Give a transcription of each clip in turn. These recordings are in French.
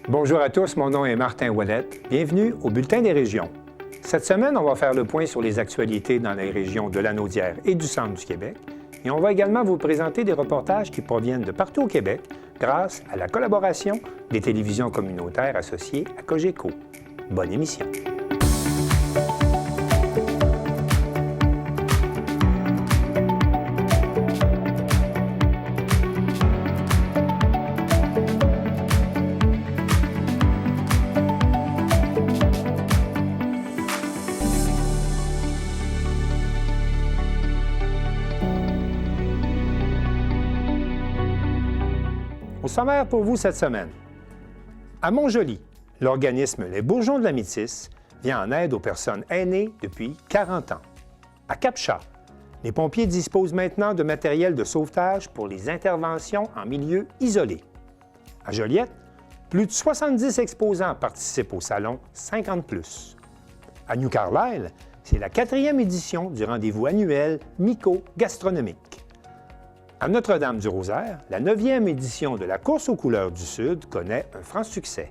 Bonjour à tous, mon nom est Martin Ouellette. Bienvenue au Bulletin des régions. Cette semaine, on va faire le point sur les actualités dans les régions de Lanaudière et du centre du Québec. Et on va également vous présenter des reportages qui proviennent de partout au Québec grâce à la collaboration des télévisions communautaires associées à Cogeco. Bonne émission. Au sommaire pour vous cette semaine. À Montjoly, l'organisme Les Bourgeons de la Métisse vient en aide aux personnes aînées depuis 40 ans. À Cap-Chat, les pompiers disposent maintenant de matériel de sauvetage pour les interventions en milieu isolé. À Joliette, plus de 70 exposants participent au salon 50+. À New Carlisle, c'est la 4e édition du rendez-vous annuel myco-gastronomique. À Notre-Dame-du-Rosaire, la 9e édition de la course aux couleurs du Sud connaît un franc succès.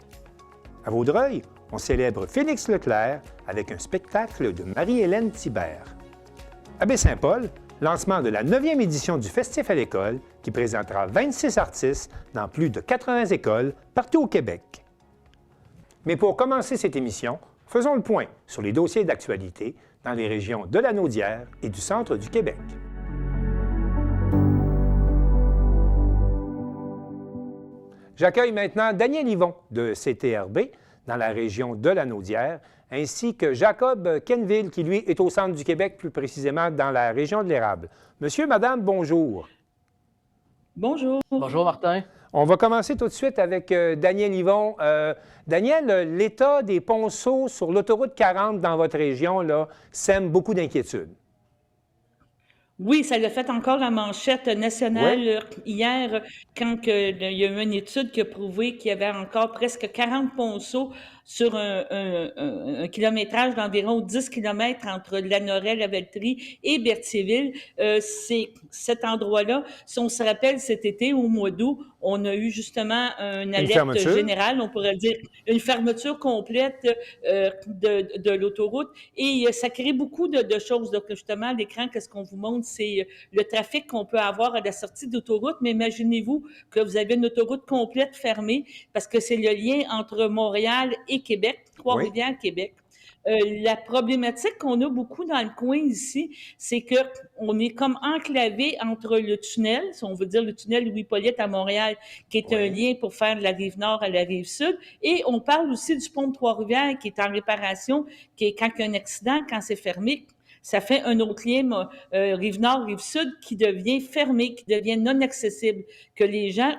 À Vaudreuil, on célèbre Félix Leclerc avec un spectacle de Marie-Hélène Thibert. À Baie-Saint-Paul, lancement de la 9e édition du Festif à l'école qui présentera 26 artistes dans plus de 80 écoles partout au Québec. Mais pour commencer cette émission, faisons le point sur les dossiers d'actualité dans les régions de Lanaudière et du centre du Québec. J'accueille maintenant Daniel Yvon de CTRB dans la région de Lanaudière, ainsi que Jacob Kenville qui, lui, est au centre du Québec, plus précisément dans la région de l'Érable. Monsieur, madame, bonjour. Bonjour. Bonjour, Martin. On va commencer tout de suite avec Daniel Yvon. Daniel, l'état des ponceaux sur l'autoroute 40 dans votre région là, sème beaucoup d'inquiétudes. Oui, ça l'a fait encore la manchette nationale hier quand il y a eu une étude qui a prouvé qu'il y avait encore presque 40 ponceaux sur un kilométrage d'environ 10 km entre Lanoraie, Lavaltrie et Berthierville. C'est cet endroit-là, si on se rappelle cet été, au mois d'août, on a eu justement une alerte générale, on pourrait dire une fermeture complète de l'autoroute et ça crée beaucoup de choses. Donc justement, à l'écran, qu'est-ce qu'on vous montre? C'est le trafic qu'on peut avoir à la sortie d'autoroute, mais imaginez-vous que vous avez une autoroute complète fermée parce que c'est le lien entre Montréal et Québec, Trois-Rivières, Québec. La problématique qu'on a beaucoup dans le coin ici, c'est qu'on est comme enclavé entre le tunnel, si on veut dire le tunnel Louis-Hippolyte à Montréal, qui est un lien pour faire de la rive nord à la rive sud, et on parle aussi du pont de Trois-Rivières qui est en réparation, qui est quand il y a un accident, quand c'est fermé, ça fait un autre lien, rive nord, rive sud, qui devient fermé, qui devient non accessible, que les gens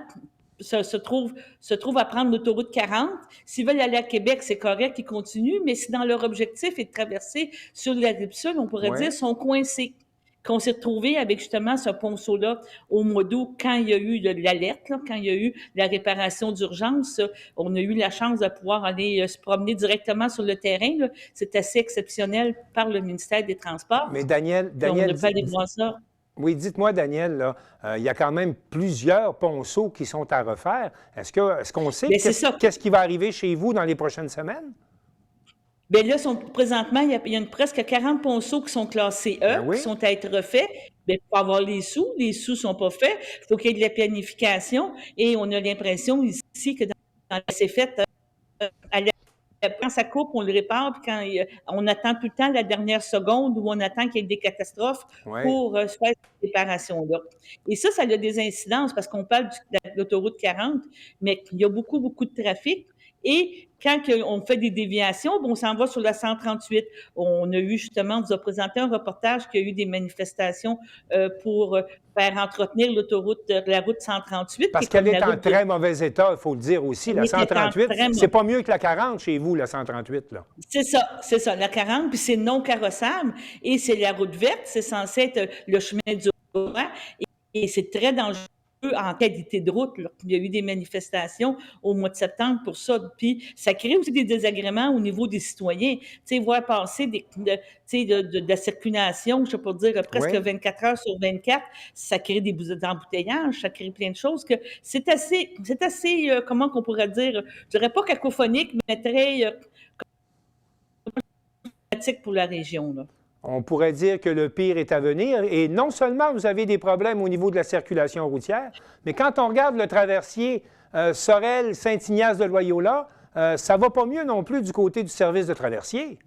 se trouvent à prendre l'autoroute 40. S'ils veulent aller à Québec, c'est correct, ils continuent, mais si dans leur objectif est de traverser sur la rive sud, on pourrait dire, sont coincés. Qu'on s'est retrouvé avec justement ce ponceau-là au mois d'août, quand il y a eu l'alerte, quand il y a eu la réparation d'urgence, on a eu la chance de pouvoir aller se promener directement sur le terrain. Là. C'est assez exceptionnel par le ministère des Transports. Mais Daniel, on n'a pas allé voir ça. Oui, dites-moi, Daniel, là, il y a quand même plusieurs ponceaux qui sont à refaire. Est-ce qu'on sait qu'est-ce qui va arriver chez vous dans les prochaines semaines? Bien là, présentement, il y a presque 40 ponceaux qui sont classés E, qui sont à être refaits. Bien, il faut avoir les sous ne sont pas faits. Il faut qu'il y ait de la planification. Et on a l'impression ici que c'est fait quand ça coupe, on le répare, puis quand on attend tout le temps la dernière seconde où on attend qu'il y ait des catastrophes pour faire cette réparation-là. Et ça a des incidences parce qu'on parle de l'autoroute 40, mais il y a beaucoup, beaucoup de trafic. Et quand on fait des déviations, on s'en va sur la 138. On a eu justement, on vous a présenté un reportage qu'il y a eu des manifestations pour faire entretenir la route 138. Parce qu'elle est en très mauvais état, il faut le dire aussi. La 138, c'est pas mieux que la 40 chez vous, la 138. Là. C'est ça, la 40, puis c'est non carrossable. Et c'est la route verte, c'est censé être le chemin du roi. Et c'est très dangereux en qualité de route, là. Il y a eu des manifestations au mois de septembre pour ça. Puis ça crée aussi des désagréments au niveau des citoyens. Tu sais, voir passer tu sais, de la circulation, je sais pas dire, presque Oui. 24 heures sur 24, ça crée des embouteillages, ça crée plein de choses que c'est assez, comment qu'on pourrait dire, je dirais pas cacophonique, mais très pratique pour la région, là. On pourrait dire que le pire est à venir. Et non seulement vous avez des problèmes au niveau de la circulation routière, mais quand on regarde le traversier Sorel, Saint-Ignace de Loyola, ça va pas mieux non plus du côté du service de traversier.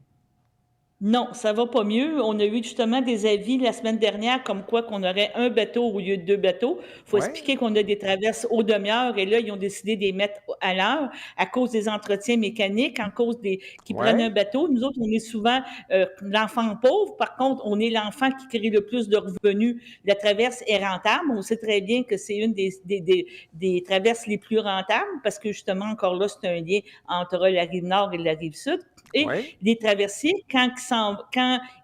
Non, ça va pas mieux. On a eu justement des avis la semaine dernière comme quoi qu'on aurait un bateau au lieu de 2 bateaux. Il faut Oui, expliquer qu'on a des traverses aux demi-heures et là, ils ont décidé de les mettre à l'heure à cause des entretiens mécaniques, en cause des qui prennent un oui, bateau. Nous autres, on est souvent l'enfant pauvre. Par contre, on est l'enfant qui crée le plus de revenus. La traverse est rentable. On sait très bien que c'est une des traverses les plus rentables parce que justement, encore là, c'est un lien entre la rive nord et la rive sud. Et oui, les traversiers, quand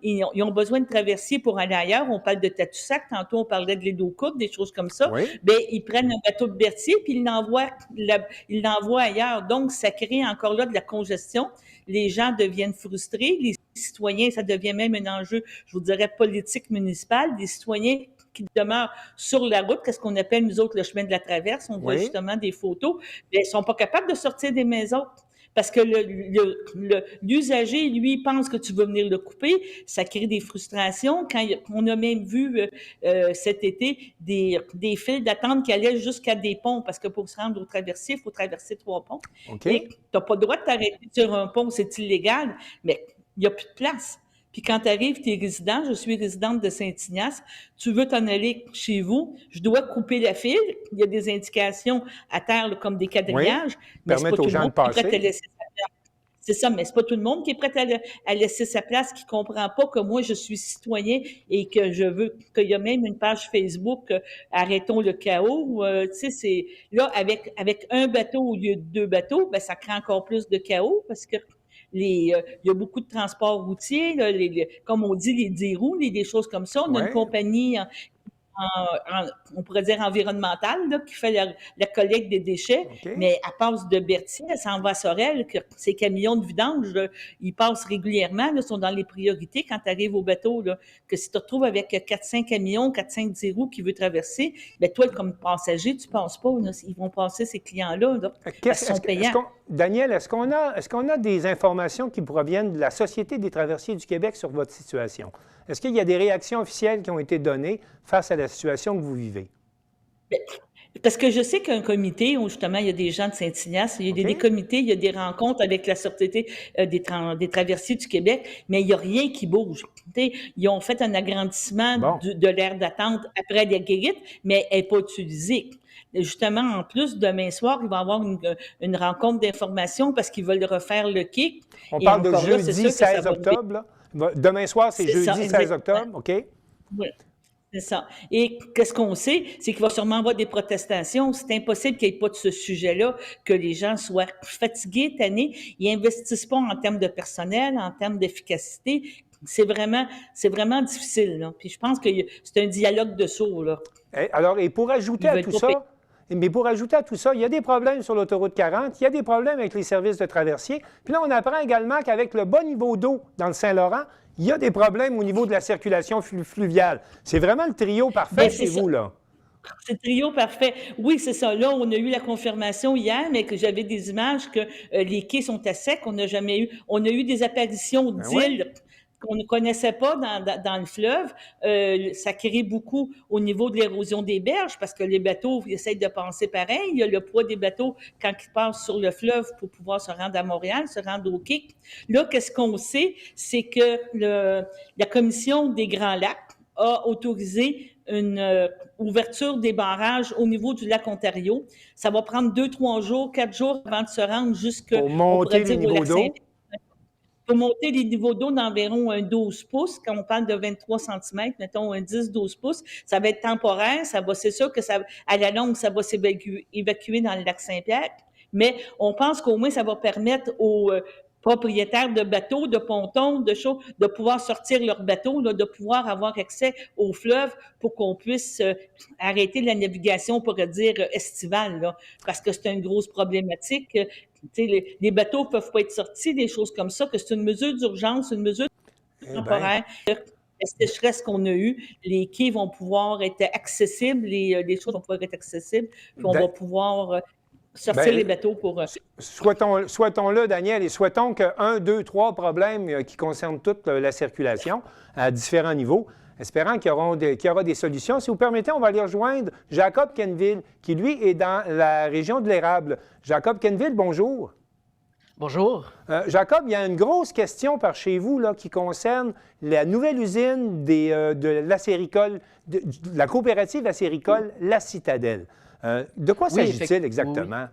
ils ont besoin de traversiers pour aller ailleurs, on parle de Tadoussac, tantôt on parlait de l'île aux Coudres, des choses comme ça, oui. bien, ils prennent un bateau de Berthier puis ils l'envoient ailleurs. Donc, ça crée encore là de la congestion. Les gens deviennent frustrés. Les citoyens, ça devient même un enjeu, je vous dirais, politique municipal. Des citoyens qui demeurent sur la route, qu'est-ce qu'on appelle, nous autres, le chemin de la traverse. On voit Oui. justement des photos. Bien, ils ne sont pas capables de sortir des maisons. Parce que l'usager, lui, pense que tu vas venir le couper. Ça crée des frustrations. On a même vu cet été des files d'attente qui allaient jusqu'à des ponts, parce que pour se rendre au traversier, il faut traverser 3 ponts. OK. Et tu n'as pas le droit de t'arrêter sur un pont, c'est illégal, mais il n'y a plus de place. Puis quand tu arrives, tu es résident, je suis résidente de Saint-Ignace, tu veux t'en aller chez vous, je dois couper la file. Il y a des indications à terre là, comme des Oui. quadrillages, mais c'est pas Permettre aux tout le gens de monde qui est prêt à passer. laisser sa place. C'est ça, mais c'est pas tout le monde qui est prêt à laisser sa place, qui comprend pas que moi, je suis citoyen et que je veux, qu'il y a même une page Facebook, Arrêtons le chaos. Tu sais, c'est là, avec un bateau au lieu de 2 bateaux, ben, ça crée encore plus de chaos parce que il y a beaucoup de transports routiers, là, comme on dit, les 10 roues, des choses comme ça. On a une Oui. compagnie on pourrait dire environnementale, là, qui fait la collecte des déchets, OK. mais elle passe de Berthier, elle s'en va à Sorel, que ces camions de vidange, là, ils passent régulièrement, là, sont dans les priorités quand tu arrives au bateau, là, que si tu te retrouves avec 4-5 camions, 4-5 10 roues qui veulent traverser, ben toi, comme passager, tu ne penses pas, là, ils vont passer ces clients-là, là, parce qu'ils sont payants. Daniel, est-ce qu'on a des informations qui proviennent de la Société des traversiers du Québec sur votre situation? Est-ce qu'il y a des réactions officielles qui ont été données face à la situation que vous vivez? Ben, parce que je sais qu'un comité où justement il y a des gens de Saint-Ignace, il y a des OK? comités, il y a des rencontres avec la Société des traversiers du Québec, mais il n'y a rien qui bouge. Tu sais, ils ont fait un agrandissement Bon. de l'aire d'attente après la guérite, mais elle n'est pas utilisée. Justement, en plus, demain soir, il va y avoir une rencontre d'information parce qu'ils veulent refaire le quai. On Et parle de encore là, c'est jeudi sûr que ça 16 va... octobre, là. Demain soir, c'est C'est ça, jeudi 16 exactement. octobre, OK? Oui. C'est ça. Et qu'est-ce qu'on sait? C'est qu'il va sûrement avoir des protestations. C'est impossible qu'il n'y ait pas de ce sujet-là, que les gens soient fatigués, tannés. Ils n'investissent pas en termes de personnel, en termes d'efficacité. C'est vraiment difficile, là. Puis je pense que c'est un dialogue de sourds, là. Alors, et pour ajouter Ils à veulent tout pas payer. ça, mais pour ajouter à tout ça, il y a des problèmes sur l'autoroute 40, il y a des problèmes avec les services de traversier. Puis là, on apprend également qu'avec le bas niveau d'eau dans le Saint-Laurent, il y a des problèmes au niveau de la circulation fluviale. C'est vraiment le trio parfait Bien, c'est chez ça. vous, là. C'est le trio parfait. Oui, c'est ça. Là, on a eu la confirmation hier, mais que j'avais des images que les quais sont à sec. On a eu des apparitions Ben oui. d'îles qu'on ne connaissait pas dans le fleuve. Ça crée beaucoup au niveau de l'érosion des berges parce que les bateaux, ils essayent de penser pareil. Il y a le poids des bateaux quand ils passent sur le fleuve pour pouvoir se rendre à Montréal, se rendre au quai. Là, qu'est-ce qu'on sait? C'est que la Commission des Grands Lacs a autorisé une ouverture des barrages au niveau du lac Ontario. Ça va prendre 2-3 jours, 4 jours avant de se rendre Pour on pourrait monter les dire, au niveaux lac Saint-Pierre. d'eau. Pour monter les niveaux d'eau d'environ un 12 pouces, quand on parle de 23 cm, mettons un 10-12 pouces, ça va être temporaire, c'est sûr que à la longue, ça va s'évacuer dans le lac Saint-Pierre, mais on pense qu'au moins, ça va permettre propriétaires de bateaux, de pontons, de choses, de pouvoir sortir leurs bateaux, là, de pouvoir avoir accès au fleuve pour qu'on puisse arrêter la navigation, on pourrait dire, estivale, là, parce que c'est une grosse problématique. Les bateaux ne peuvent pas être sortis, des choses comme ça, que c'est une mesure d'urgence, une mesure Eh bien, temporaire. La sécheresse qu'on a eue, les quais vont pouvoir être accessibles, les choses vont pouvoir être accessibles, puis on va pouvoir sortir les bateaux pour... souhaitons-le, Daniel, et souhaitons que 1, 2, 3 problèmes qui concernent toute la circulation à différents niveaux, espérant qu'il y aura des solutions. Si vous permettez, on va aller rejoindre Jacob Kenville, qui, lui, est dans la région de l'Érable. Jacob Kenville, bonjour. Bonjour. Jacob, il y a une grosse question par chez vous là, qui concerne la nouvelle usine de l'acéricole, de la coopérative acéricole La Citadelle. De quoi s'agit-il exactement?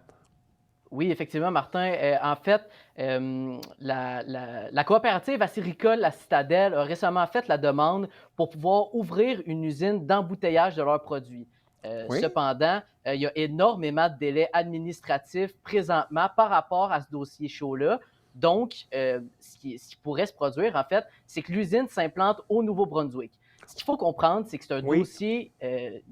Oui, effectivement, Martin. En fait, la coopérative acéricole La Citadelle a récemment fait la demande pour pouvoir ouvrir une usine d'embouteillage de leurs produits. Oui. Cependant, il y a énormément de délais administratifs présentement par rapport à ce dossier chaud-là. Donc, ce qui pourrait se produire, en fait, c'est que l'usine s'implante au Nouveau-Brunswick. Ce qu'il faut comprendre, c'est que c'est un dossier,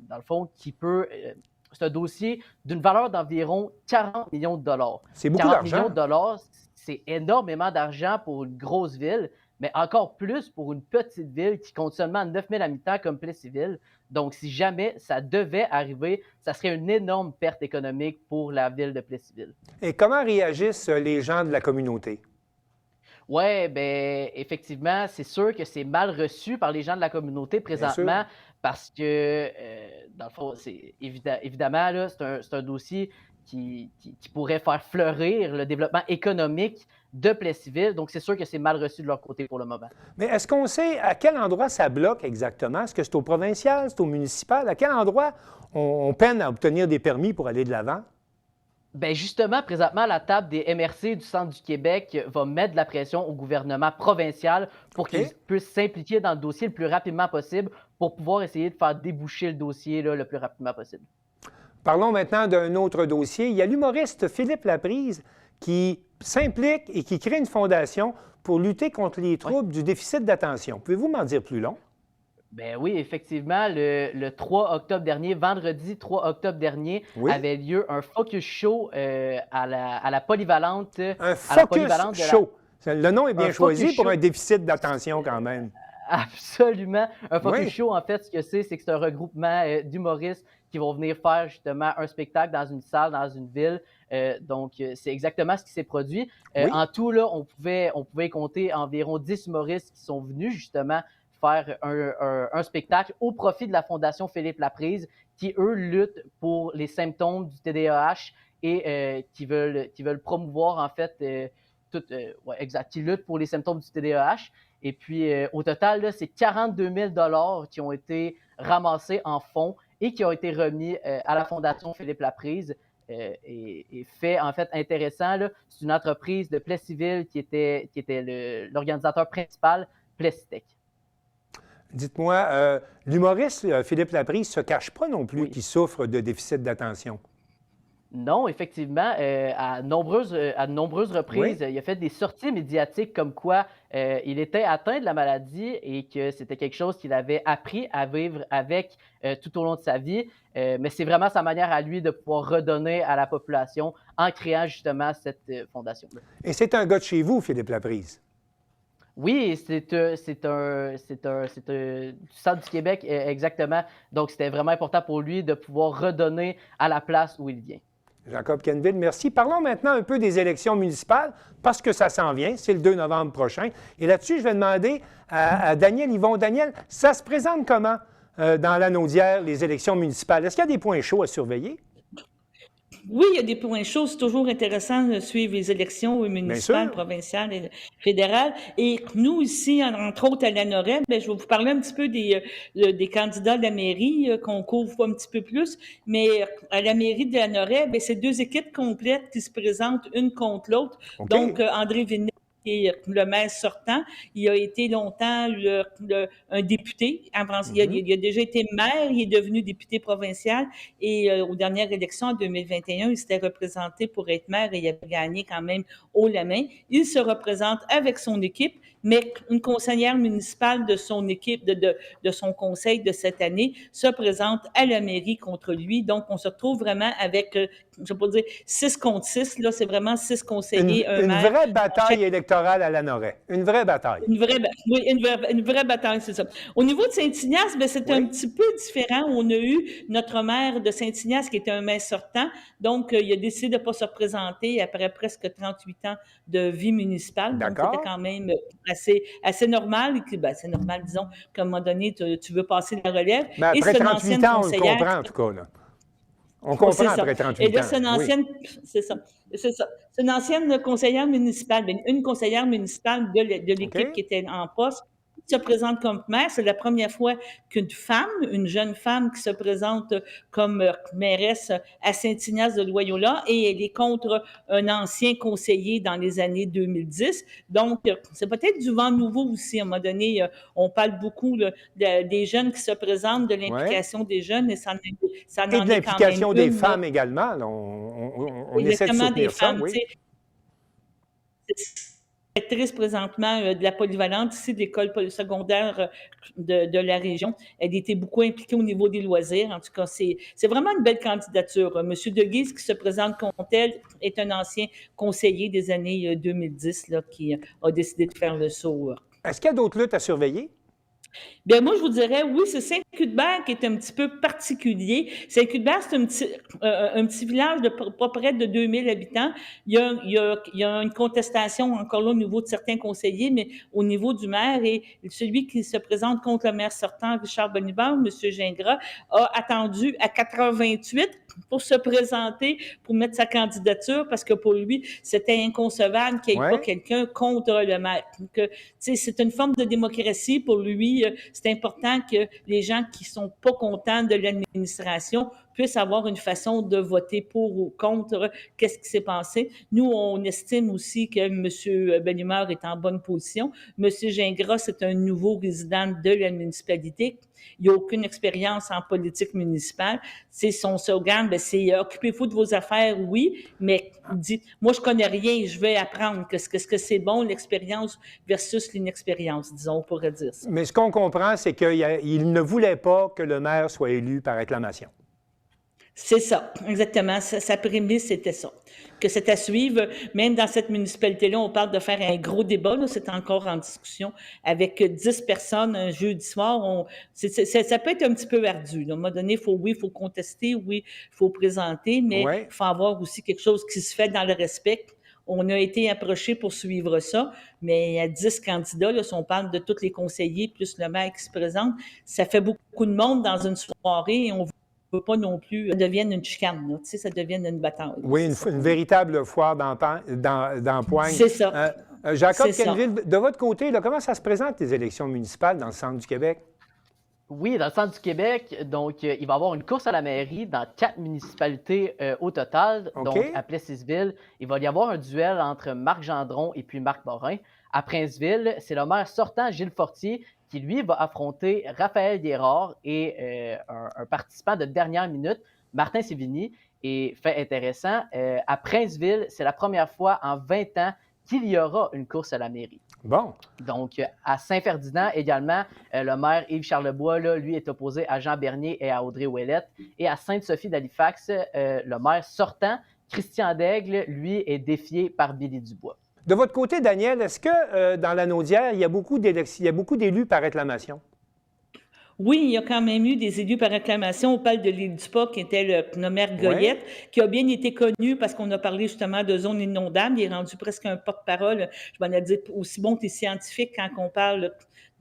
dans le fond, c'est un dossier d'une valeur d'environ 40 millions de dollars. C'est beaucoup d'argent. 40 millions de dollars, c'est énormément d'argent pour une grosse ville, mais encore plus pour une petite ville qui compte seulement 9000 habitants comme Plessisville. Donc, si jamais ça devait arriver, ça serait une énorme perte économique pour la ville de Plessisville. Et comment réagissent les gens de la communauté? Oui, bien, effectivement, c'est sûr que c'est mal reçu par les gens de la communauté présentement parce que, dans le fond, évidemment, là, c'est un dossier qui pourrait faire fleurir le développement économique de Plessisville. Donc, c'est sûr que c'est mal reçu de leur côté pour le moment. Mais est-ce qu'on sait à quel endroit ça bloque exactement? Est-ce que c'est au provincial, c'est au municipal? À quel endroit on peine à obtenir des permis pour aller de l'avant? Bien, justement, présentement, la table des MRC du Centre du Québec va mettre de la pression au gouvernement provincial pour qu'il puisse s'impliquer dans le dossier le plus rapidement possible pour pouvoir essayer de faire déboucher le dossier là, le plus rapidement possible. Parlons maintenant d'un autre dossier. Il y a l'humoriste Philippe Laprise qui s'implique et qui crée une fondation pour lutter contre les troubles du déficit d'attention. Pouvez-vous m'en dire plus long? Ben oui, effectivement, le 3 octobre dernier, vendredi 3 octobre dernier, avait lieu un focus show à la polyvalente. Un focus show. Le nom est bien choisi pour un déficit d'attention quand même. Absolument. Un focus show, en fait, ce que c'est que c'est un regroupement d'humoristes qui vont venir faire justement un spectacle dans une salle, dans une ville. Donc, c'est exactement ce qui s'est produit. En tout, là, on pouvait compter environ 10 humoristes qui sont venus justement faire un spectacle au profit de la Fondation Philippe Laprise, qui, eux, luttent pour les symptômes du TDAH et qui veulent promouvoir, en fait, qui luttent pour les symptômes du TDAH. Et puis, au total, là, c'est 42 000 $ qui ont été ramassés en fonds et qui ont été remis à la Fondation Philippe Laprise. Et fait, en fait, intéressant, là, c'est une entreprise de Plessisville qui était l'organisateur principal, Plessitech. Dites-moi, l'humoriste Philippe Laprise ne se cache pas non plus qu'il souffre de déficit d'attention. Non, effectivement, à de nombreuses reprises, il a fait des sorties médiatiques comme quoi il était atteint de la maladie et que c'était quelque chose qu'il avait appris à vivre avec tout au long de sa vie. Mais c'est vraiment sa manière à lui de pouvoir redonner à la population en créant justement cette fondation-là. Et c'est un gars de chez vous, Philippe Laprise? Oui, c'est du Centre du Québec, exactement. Donc, c'était vraiment important pour lui de pouvoir redonner à la place où il vient. Jacob Kenville, merci. Parlons maintenant un peu des élections municipales, parce que ça s'en vient, c'est le 2 novembre prochain. Et là-dessus, je vais demander à Daniel Yvon. Daniel, ça se présente comment dans l'Anaudière, les élections municipales? Est-ce qu'il y a des points chauds à surveiller? Oui, il y a des points chauds. C'est toujours intéressant de suivre les élections municipales, provinciales et fédérales. Et nous, ici, entre autres à la NORAD, je vais vous parler un petit peu des candidats de la mairie qu'on couvre un petit peu plus. Mais à la mairie de la NORAD, c'est deux équipes complètes qui se présentent une contre l'autre. Okay. Donc, André Villeneuve qui est le maire sortant. Il a été longtemps un député. Il a déjà été maire, il est devenu député provincial et aux dernières élections en 2021, il s'était représenté pour être maire et il avait gagné quand même haut la main. Il se représente avec son équipe, mais une conseillère municipale de son équipe, de son conseil de cette année, se présente à la mairie contre lui. Donc, on se retrouve vraiment avec, je ne vais pas dire 6 contre 6, là, c'est vraiment 6 conseillers, un Une maire. vraie bataille électorale à Lanoraie. Une vraie bataille. Oui, une vraie bataille, c'est ça. Au niveau de Saint-Ignace, ben, c'est un petit peu différent. On a eu notre maire de Saint-Ignace qui était un maire sortant. Donc, il a décidé de ne pas se représenter après presque 38 ans de vie municipale. Donc, c'était quand même assez normal. C'est normal, disons, qu'à un moment donné, tu veux passer la relève. Mais après 38 ans, on le comprend, en tout cas, là. On comprend après 38 ans. Et là, c'est une ancienne, c'est ça. C'est une ancienne conseillère municipale, une conseillère municipale de l'équipe qui était en poste, qui se présente comme maire. C'est la première fois qu'une femme, une jeune femme qui se présente comme mairesse à Saint-Ignace de Loyola, et elle est contre un ancien conseiller dans les années 2010. Donc, c'est peut-être du vent nouveau aussi. À un moment donné, on parle beaucoup des jeunes qui se présentent, de l'implication des jeunes, et ça en et de l'implication des femmes également. On essaie de soutenir ça, oui. C'est directrice présentement de la polyvalente ici de l'école secondaire de la région. Elle était beaucoup impliquée au niveau des loisirs. En tout cas, c'est vraiment une belle candidature. Monsieur Deguise, qui se présente contre elle, est un ancien conseiller des années 2010 là, qui a décidé de faire le saut. Est-ce qu'il y a d'autres luttes à surveiller? Bien, moi, je vous dirais, oui, c'est Saint-Cuthbert qui est un petit peu particulier. Saint-Cuthbert, c'est un petit village de pas près de 2000 habitants. Il y a une contestation encore là au niveau de certains conseillers, mais au niveau du maire, et celui qui se présente contre le maire sortant, Richard Bonibard, M. Gingras, a attendu à 4h28 pour se présenter, pour mettre sa candidature, parce que pour lui, c'était inconcevable qu'il n'y ait pas quelqu'un contre le maire. Donc, c'est une forme de démocratie pour lui. C'est important que les gens qui ne sont pas contents de l'administration puissent avoir une façon de voter pour ou contre qu'est-ce qui s'est passé. Nous, on estime aussi que M. Bellemare est en bonne position. M. Gingras, c'est un nouveau résident de la municipalité. Il n'a aucune expérience en politique municipale. C'est son slogan, c'est « Occupez-vous de vos affaires », oui, mais il dit « Moi, je ne connais rien, je vais apprendre qu'est-ce que c'est bon, l'expérience versus l'inexpérience », disons, on pourrait dire ça. Mais ce qu'on comprend, c'est qu'il ne voulait pas que le maire soit élu par acclamation. C'est ça, exactement. Sa prémisse, c'était ça. Que c'est à suivre. Même dans cette municipalité-là, on parle de faire un gros débat. C'est encore en discussion avec 10 personnes un jeudi soir. Ça peut être un petit peu ardu. À un moment donné, il faut contester, il faut présenter, mais il faut avoir aussi quelque chose qui se fait dans le respect. On a été approché pour suivre ça, mais il y a 10 candidats. Là, si on parle de tous les conseillers plus le maire qui se présente, ça fait beaucoup de monde dans une soirée et on ne veut pas non plus que ça devienne une chicane, là, ça devienne une bataille. Oui, une véritable foire d'empoigne. C'est ça. Jacob Quenneville, de votre côté, là, comment ça se présente les élections municipales dans le centre du Québec? Oui, dans le centre du Québec, donc il va y avoir une course à la mairie dans 4 municipalités au total. Donc, à Plessisville, il va y avoir un duel entre Marc Gendron et puis Marc Morin. À Princeville, c'est le maire sortant, Gilles Fortier, qui, lui, va affronter Raphaël Guérard et un participant de dernière minute, Martin Sévigny. Et fait intéressant, à Princeville, c'est la première fois en 20 ans qu'il y aura une course à la mairie. Bon. Donc, à Saint-Ferdinand également, le maire Yves Charlebois, là, lui, est opposé à Jean Bernier et à Audrey Ouellette. Et à Sainte-Sophie d'Halifax, le maire sortant, Christian Daigle, lui, est défié par Billy Dubois. De votre côté, Daniel, est-ce que dans la Naudière, il y a beaucoup d'élus par acclamation? Oui, il y a quand même eu des élus par acclamation. On parle de l'île du Pas, qui était le maire Goyette, qui a bien été connu parce qu'on a parlé justement de zones inondables. Il est rendu presque un porte-parole. Je m'en ai dit aussi bon que tu es scientifique quand on parle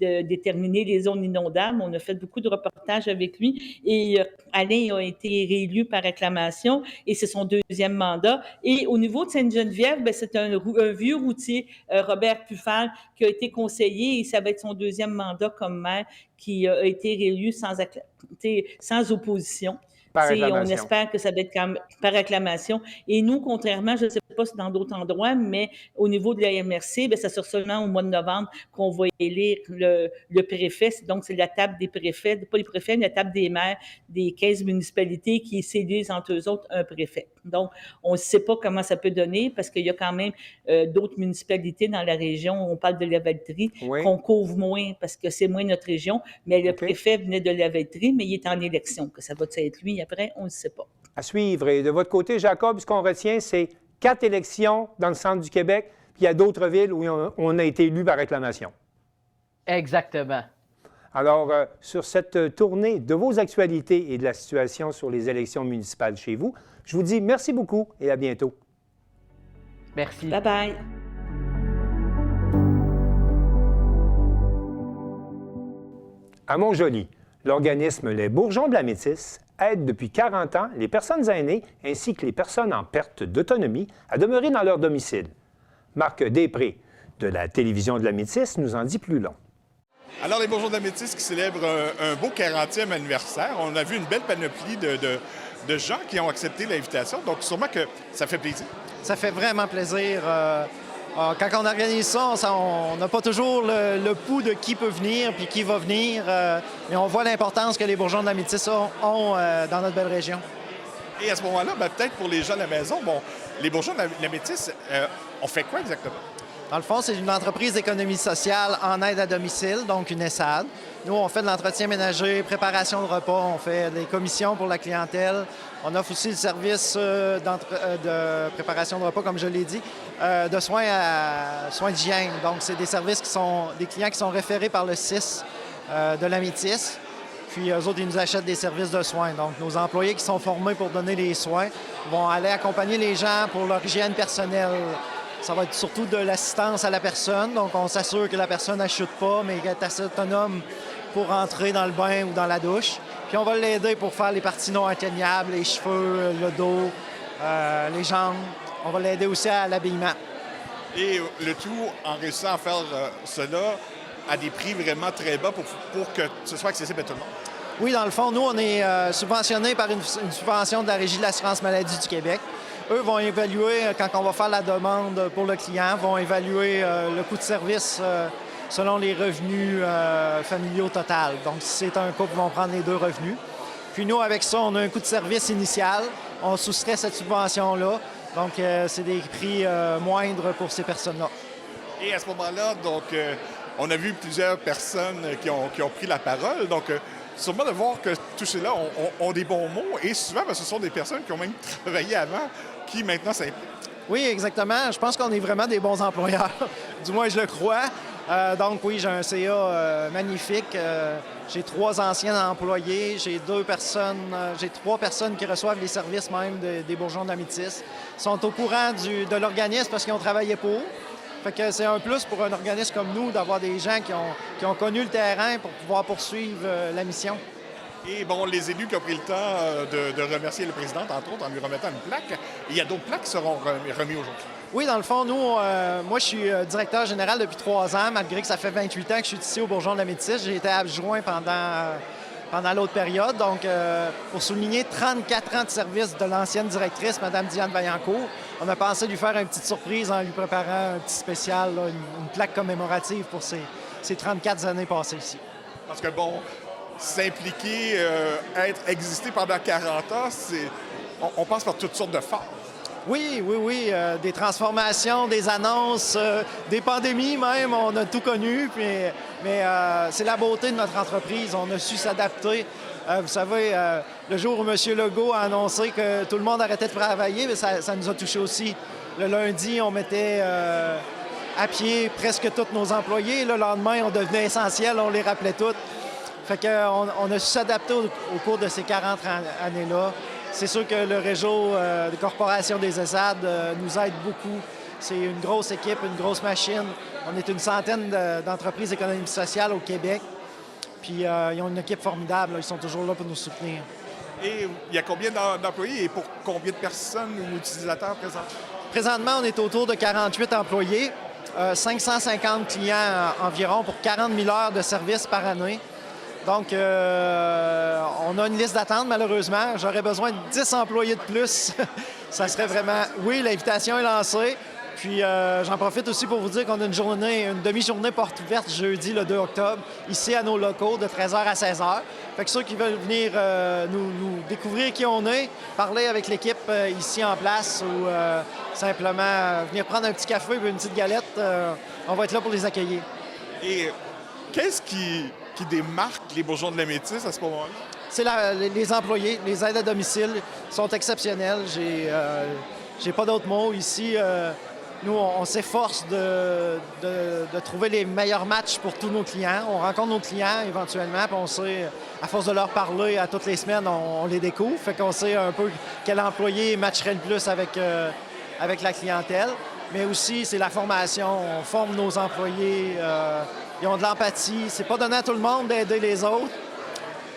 de déterminer les zones inondables. On a fait beaucoup de reportages avec lui. Et Alain a été réélu par acclamation et c'est son deuxième mandat. Et au niveau de Sainte-Geneviève, c'est un vieux routier, Robert Puffal, qui a été conseiller et ça va être son deuxième mandat comme maire qui a été réélu sans opposition. On espère que ça va être par acclamation. Et nous, contrairement, je ne sais pas si dans d'autres endroits, mais au niveau de la MRC, bien, ça sera seulement au mois de novembre qu'on va élire le préfet. Donc, c'est la table des préfets, pas les préfets, mais la table des maires des 15 municipalités qui s'élisent entre eux autres un préfet. Donc, on ne sait pas comment ça peut donner parce qu'il y a quand même d'autres municipalités dans la région. On parle de la Valtrie, qu'on couvre moins parce que c'est moins notre région, mais le préfet venait de la Valtrie, mais il est en élection. Que ça va être lui après, on ne sait pas. À suivre. Et de votre côté, Jacob, ce qu'on retient, c'est 4 élections dans le centre du Québec, puis il y a d'autres villes où on a été élu par acclamation. Exactement. Alors, sur cette tournée de vos actualités et de la situation sur les élections municipales chez vous, je vous dis merci beaucoup et à bientôt. Merci. Bye-bye. À Montjoly, l'organisme Les Bourgeons de la Métisse aide depuis 40 ans les personnes aînées ainsi que les personnes en perte d'autonomie à demeurer dans leur domicile. Marc Després, de la télévision de la Métisse, nous en dit plus long. Alors, les Bourgeons de la Métisse qui célèbrent un beau 40e anniversaire. On a vu une belle panoplie de gens qui ont accepté l'invitation. Donc, sûrement que ça fait plaisir. Ça fait vraiment plaisir. Quand on organise ça, on n'a pas toujours le pouls de qui peut venir puis qui va venir. Mais on voit l'importance que les Bourgeons de la Métisse ont dans notre belle région. Et à ce moment-là, peut-être pour les gens à la maison, les Bourgeons de la Métisse, on fait quoi exactement? Dans le fond, c'est une entreprise d'économie sociale en aide à domicile, donc une ESAD. Nous, on fait de l'entretien ménager, préparation de repas, on fait des commissions pour la clientèle. On offre aussi le service de préparation de repas, comme je l'ai dit, de soins d'hygiène. Donc, c'est des services des clients qui sont référés par le CIS de la Métisse. Puis, eux autres, ils nous achètent des services de soins. Donc, nos employés qui sont formés pour donner les soins vont aller accompagner les gens pour leur hygiène personnelle. Ça va être surtout de l'assistance à la personne. Donc, on s'assure que la personne ne chute pas, mais qu'elle est assez autonome pour entrer dans le bain ou dans la douche. Puis, on va l'aider pour faire les parties non atteignables, les cheveux, le dos, les jambes. On va l'aider aussi à l'habillement. Et le tout en réussissant à faire cela à des prix vraiment très bas pour que ce soit accessible à tout le monde. Oui, dans le fond, nous, on est subventionné par une subvention de la Régie de l'assurance maladie du Québec. Eux vont évaluer, quand on va faire la demande pour le client, vont évaluer le coût de service selon les revenus familiaux total. Donc, si c'est un couple, ils vont prendre les 2 revenus. Puis nous, avec ça, on a un coût de service initial. On soustrait cette subvention-là. Donc, c'est des prix moindres pour ces personnes-là. Et à ce moment-là, donc, on a vu plusieurs personnes qui ont pris la parole. Donc, sûrement de voir que tous ceux-là ont des bons mots. Et souvent, ce sont des personnes qui ont même travaillé avant, qui maintenant s'impliquent. Oui, exactement. Je pense qu'on est vraiment des bons employeurs. Du moins, je le crois. Donc oui, j'ai un CA magnifique. J'ai 3 anciens employés. J'ai 3 personnes qui reçoivent les services même des Bourgeons de la Métisse. Ils sont au courant de l'organisme parce qu'ils ont travaillé pour. Fait que c'est un plus pour un organisme comme nous d'avoir des gens qui ont connu le terrain pour pouvoir poursuivre la mission. Et les élus qui ont pris le temps de remercier le président, entre autres, en lui remettant une plaque. Il y a d'autres plaques qui seront remis aujourd'hui. Oui, dans le fond, nous, moi, je suis directeur général depuis 3 ans, malgré que ça fait 28 ans que je suis ici au Bourgeons de la Métisse. J'ai été adjoint pendant l'autre période. Donc, pour souligner 34 ans de service de l'ancienne directrice, Mme Diane Vaillancourt, on a pensé lui faire une petite surprise en lui préparant un petit spécial, une plaque commémorative pour ces 34 années passées ici. Parce que, s'impliquer, exister pendant 40 ans, on passe par toutes sortes de phases. Oui. Des transformations, des annonces, des pandémies même, on a tout connu. Mais c'est la beauté de notre entreprise. On a su s'adapter. Vous savez, le jour où M. Legault a annoncé que tout le monde arrêtait de travailler, mais ça nous a touchés aussi. Le lundi, on mettait à pied presque tous nos employés. Le lendemain, on devenait essentiel, on les rappelait toutes. Fait qu'on a su s'adapter au cours de ces 40 années-là. C'est sûr que le réseau de corporations des ESAD nous aide beaucoup. C'est une grosse équipe, une grosse machine. On est une centaine d'entreprises économiques sociales au Québec. Puis ils ont une équipe formidable. Ils sont toujours là pour nous soutenir. Et il y a combien d'employés et pour combien de personnes ou utilisateurs présents? Présentement, on est autour de 48 employés, 550 clients environ pour 40 000 heures de service par année. Donc, on a une liste d'attente, malheureusement. J'aurais besoin de 10 employés de plus. ça serait vraiment... Oui, l'invitation est lancée. Puis j'en profite aussi pour vous dire qu'on a une demi-journée porte ouverte jeudi, le 2 octobre, ici à nos locaux, de 13h à 16h. Fait que ceux qui veulent venir nous découvrir qui on est, parler avec l'équipe ici en place ou simplement venir prendre un petit café et une petite galette, on va être là pour les accueillir. Et qu'est-ce qui démarque les bourgeons de la Métis à ce moment-là? C'est les employés, les aides à domicile sont exceptionnels. J'ai pas d'autres mots. Ici, nous, on s'efforce de trouver les meilleurs matchs pour tous nos clients. On rencontre nos clients éventuellement, puis on sait, à force de leur parler à toutes les semaines, on les découvre. Fait qu'on sait un peu quel employé matcherait le plus avec la clientèle. Mais aussi, c'est la formation. On forme nos employés. Ils ont de l'empathie. C'est pas donné à tout le monde d'aider les autres.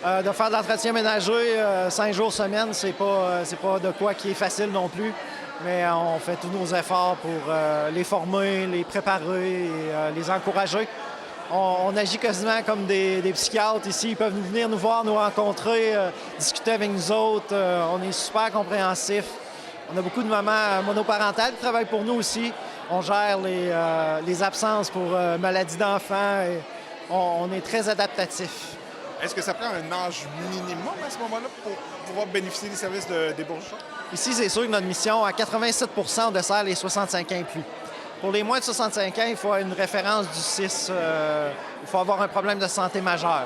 De faire de l'entretien ménager 5 jours semaine, c'est pas de quoi qui est facile non plus. Mais on fait tous nos efforts pour les former, les préparer et les encourager. On agit quasiment comme des psychiatres ici. Ils peuvent venir nous voir, nous rencontrer, discuter avec nous autres. On est super compréhensifs. On a beaucoup de mamans monoparentales qui travaillent pour nous aussi. On gère les absences pour maladies d'enfants. Et on est très adaptatifs. Est-ce que ça prend un âge minimum à ce moment-là pour pouvoir bénéficier des services des bourgeons? Ici, c'est sûr que notre mission, à 87 on dessert les 65 ans et plus. Pour les moins de 65 ans, il faut avoir une référence du 6. Il faut avoir un problème de santé majeur.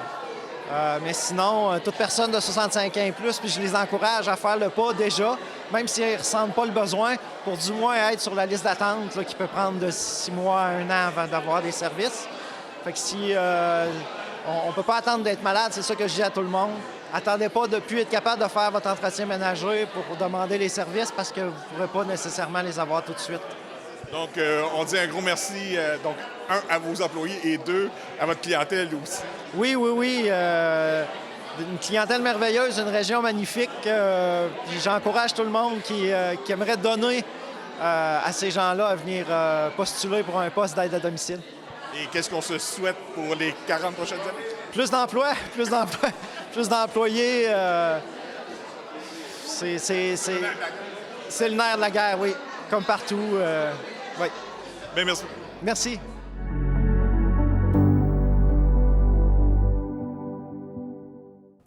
Mais sinon, toute personne de 65 ans et plus, puis je les encourage à faire le pas déjà, même s'ils ne ressentent pas le besoin, pour du moins être sur la liste d'attente là, qui peut prendre de 6 mois à 1 an avant d'avoir des services. Fait que si on ne peut pas attendre d'être malade, c'est ça que je dis à tout le monde. Attendez pas de plus être capable de faire votre entretien ménager pour demander les services parce que vous ne pourrez pas nécessairement les avoir tout de suite. Donc, on dit un gros merci, donc, 1, à vos employés et 2, à votre clientèle aussi. Oui. Une clientèle merveilleuse, une région magnifique. Puis j'encourage tout le monde qui aimerait donner à ces gens-là à venir postuler pour un poste d'aide à domicile. Et qu'est-ce qu'on se souhaite pour les 40 prochaines années? Plus d'emplois, plus d'employés. C'est le nerf de la guerre, oui. Comme partout. Oui. Bien, merci. Merci.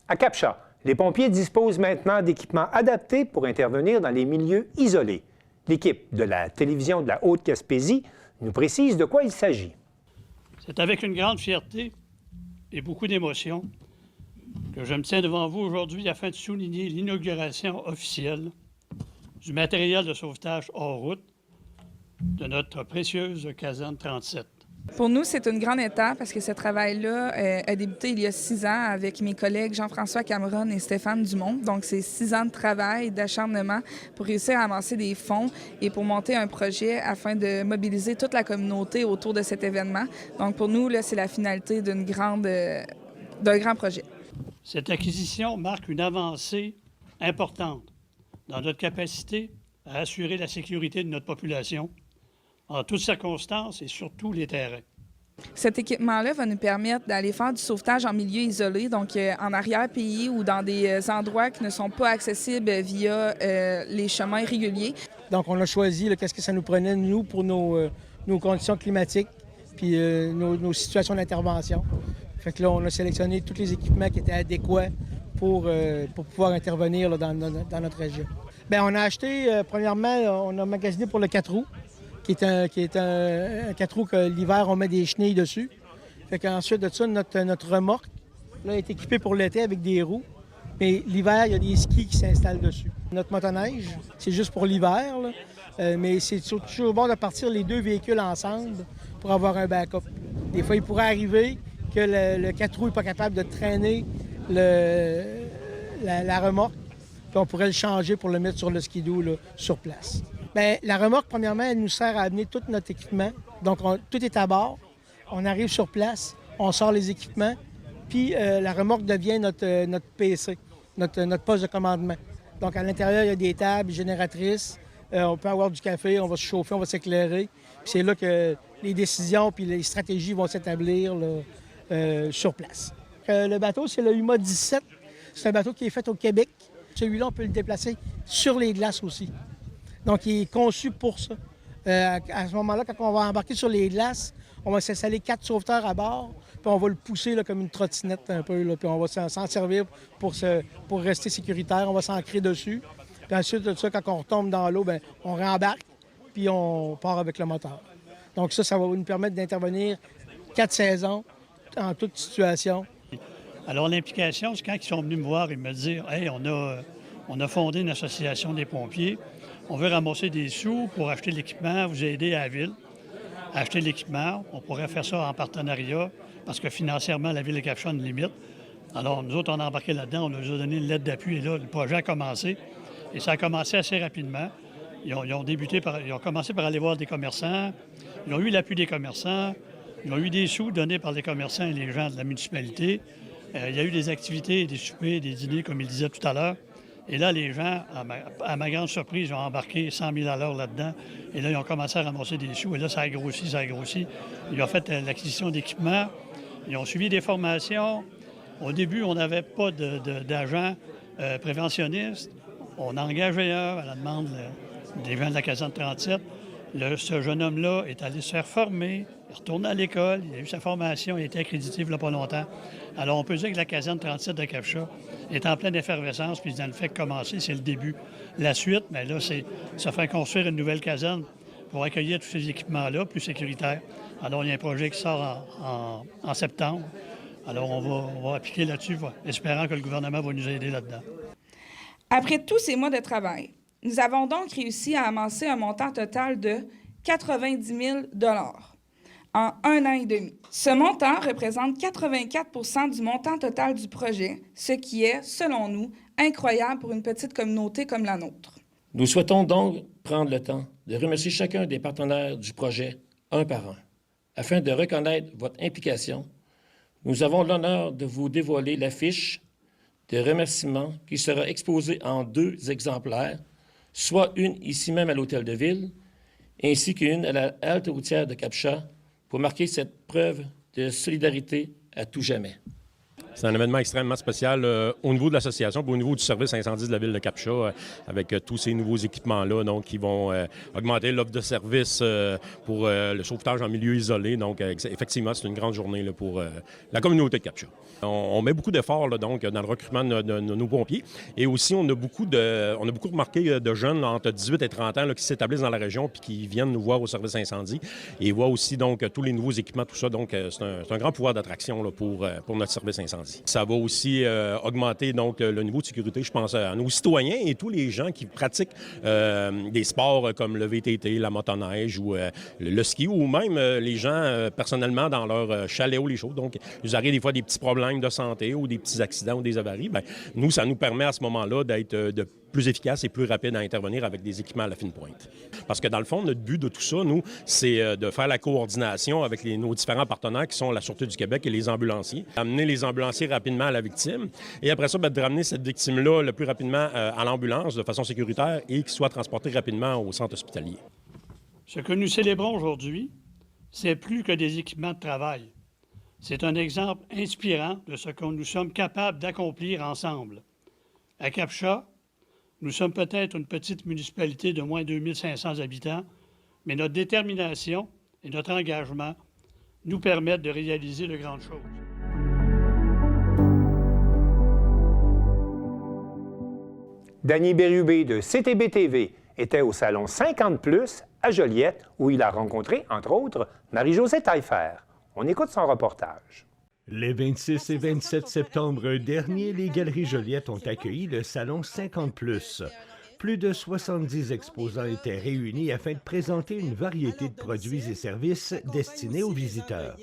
À Cap-Chat, les pompiers disposent maintenant d'équipements adaptés pour intervenir dans les milieux isolés. L'équipe de la télévision de la Haute-Gaspésie nous précise de quoi il s'agit. C'est avec une grande fierté et beaucoup d'émotion que je me tiens devant vous aujourd'hui afin de souligner l'inauguration officielle du matériel de sauvetage hors route de notre précieuse caserne 37. Pour nous, c'est une grande étape parce que ce travail-là a débuté il y a 6 ans avec mes collègues Jean-François Cameron et Stéphane Dumont. Donc, c'est 6 ans de travail, d'acharnement pour réussir à amasser des fonds et pour monter un projet afin de mobiliser toute la communauté autour de cet événement. Donc, pour nous, là, c'est la finalité d'un grand projet. Cette acquisition marque une avancée importante dans notre capacité à assurer la sécurité de notre population en toutes circonstances et sur tous les terrains. Cet équipement-là va nous permettre d'aller faire du sauvetage en milieu isolé, donc en arrière-pays ou dans des endroits qui ne sont pas accessibles via les chemins réguliers. Donc, on a choisi qu'est-ce que ça nous prenait, nous, pour nos conditions climatiques puis nos situations d'intervention. Fait que là, on a sélectionné tous les équipements qui étaient adéquats pour pouvoir intervenir là, dans notre région. Bien, on a acheté, premièrement, on a magasiné pour le 4 roues, qui est un 4 roues que l'hiver, on met des chenilles dessus. Fait qu'ensuite de ça, notre remorque là, est équipée pour l'été avec des roues. Mais l'hiver, il y a des skis qui s'installent dessus. Notre motoneige, c'est juste pour l'hiver, mais c'est toujours bon de partir les 2 véhicules ensemble pour avoir un backup. Des fois, il pourrait arriver que le 4 roues n'est pas capable de traîner la remorque, puis on pourrait le changer pour le mettre sur le skidoo là, sur place. Bien, la remorque, premièrement, elle nous sert à amener tout notre équipement. Donc, tout est à bord. On arrive sur place, on sort les équipements, puis la remorque devient notre PC, notre poste de commandement. Donc, à l'intérieur, il y a des tables génératrices. On peut avoir du café, on va se chauffer, on va s'éclairer. Puis c'est là que les décisions puis les stratégies vont s'établir là, sur place. Le bateau, c'est le UMA 17. C'est un bateau qui est fait au Québec. Celui-là, on peut le déplacer sur les glaces aussi. Donc, il est conçu pour ça. À ce moment-là, quand on va embarquer sur les glaces, on va s'installer 4 sauveteurs à bord, puis on va le pousser là, comme une trottinette un peu, là, puis on va s'en servir pour rester sécuritaire. On va s'ancrer dessus. Puis ensuite de ça, quand on retombe dans l'eau, bien, on rembarque, puis on part avec le moteur. Donc ça va nous permettre d'intervenir 4 saisons en toute situation. Alors, l'implication, c'est quand ils sont venus me voir et me dire « Hey, on a fondé une association des pompiers. On veut ramasser des sous pour acheter l'équipement, vous aider à la ville à acheter l'équipement. On pourrait faire ça en partenariat parce que financièrement, la ville de Cap-Chat a une limite. Alors, nous autres, on a embarqué là-dedans, on nous a donné une lettre d'appui et là, le projet a commencé. Et ça a commencé assez rapidement. Ils ont commencé par aller voir des commerçants. Ils ont eu l'appui des commerçants. Ils ont eu des sous donnés par les commerçants et les gens de la municipalité. Il y a eu des activités, des soupers, des dîners, comme il disait tout à l'heure. Et là, les gens, à ma grande surprise, ils ont embarqué 100 000 $ là-dedans. Et là, ils ont commencé à ramasser des sous. Et là, ça a grossi, ça a grossi. Ils ont fait l'acquisition d'équipements. Ils ont suivi des formations. Au début, on n'avait pas d'agents préventionnistes. On a engagé un à la demande des gens de la caserne 37. Ce jeune homme-là est allé se faire former, il est retourné à l'école, il a eu sa formation, il a été accrédité il n'y a pas longtemps. Alors, on peut dire que la caserne 37 de Cap-Chat est en pleine effervescence, puis dans le fait de commencer, c'est le début. La suite, bien là, c'est ça fait construire une nouvelle caserne pour accueillir tous ces équipements-là, plus sécuritaires. Alors, il y a un projet qui sort en septembre. Alors, on va appliquer là-dessus, espérant que le gouvernement va nous aider là-dedans. Après tous ces mois de travail, nous avons donc réussi à amasser un montant total de 90 000 $ en 1 an et demi. Ce montant représente 84 du montant total du projet, ce qui est, selon nous, incroyable pour une petite communauté comme la nôtre. Nous souhaitons donc prendre le temps de remercier chacun des partenaires du projet, un par un. Afin de reconnaître votre implication, nous avons l'honneur de vous dévoiler l'affiche de remerciements qui sera exposée en 2 exemplaires, soit une ici même à l'Hôtel de Ville, ainsi qu'une à la halte routière de Cap-Chat, pour marquer cette preuve de solidarité à tout jamais. C'est un événement extrêmement spécial au niveau de l'association, au niveau du service incendie de la ville de Cap-Chat, avec tous ces nouveaux équipements-là, donc qui vont augmenter l'offre de service pour le sauvetage en milieu isolé. Donc, effectivement, c'est une grande journée là, pour la communauté de Cap-Chat. On met beaucoup d'efforts là, donc, dans le recrutement de nos pompiers. Et aussi, on a beaucoup remarqué de jeunes là, entre 18 et 30 ans là, qui s'établissent dans la région puis qui viennent nous voir au service incendie et voient aussi donc, tous les nouveaux équipements, tout ça. Donc, c'est un grand pouvoir d'attraction là, pour notre service incendie. Ça va aussi augmenter donc, le niveau de sécurité, je pense, à nos citoyens et tous les gens qui pratiquent des sports comme le VTT, la motoneige ou le ski, ou même les gens personnellement dans leur chalet ou les choses. Donc, ils arrivent des fois des petits problèmes de santé ou des petits accidents ou des avaries. Bien, nous, ça nous permet à ce moment-là d'être de plus efficace et plus rapide à intervenir avec des équipements à la fine pointe. Parce que dans le fond, notre but de tout ça, nous, c'est de faire la coordination avec nos différents partenaires qui sont la Sûreté du Québec et les ambulanciers. Amener les ambulanciers rapidement à la victime et après ça, de ramener cette victime-là le plus rapidement à l'ambulance de façon sécuritaire et qu'il soit transporté rapidement au centre hospitalier. Ce que nous célébrons aujourd'hui, c'est plus que des équipements de travail. C'est un exemple inspirant de ce que nous sommes capables d'accomplir ensemble. À Cap-Chat, nous sommes peut-être une petite municipalité de moins de 2500 habitants, mais notre détermination et notre engagement nous permettent de réaliser de grandes choses. Danny Bérubé de CTB-TV était au salon 50+ à Joliette, où il a rencontré, entre autres, Marie-Josée Taillefer. On écoute son reportage. Les 26 et 27 septembre dernier, les Galeries Joliette ont accueilli le salon 50+. Plus de 70 exposants étaient réunis afin de présenter une variété de produits et services destinés aux visiteurs.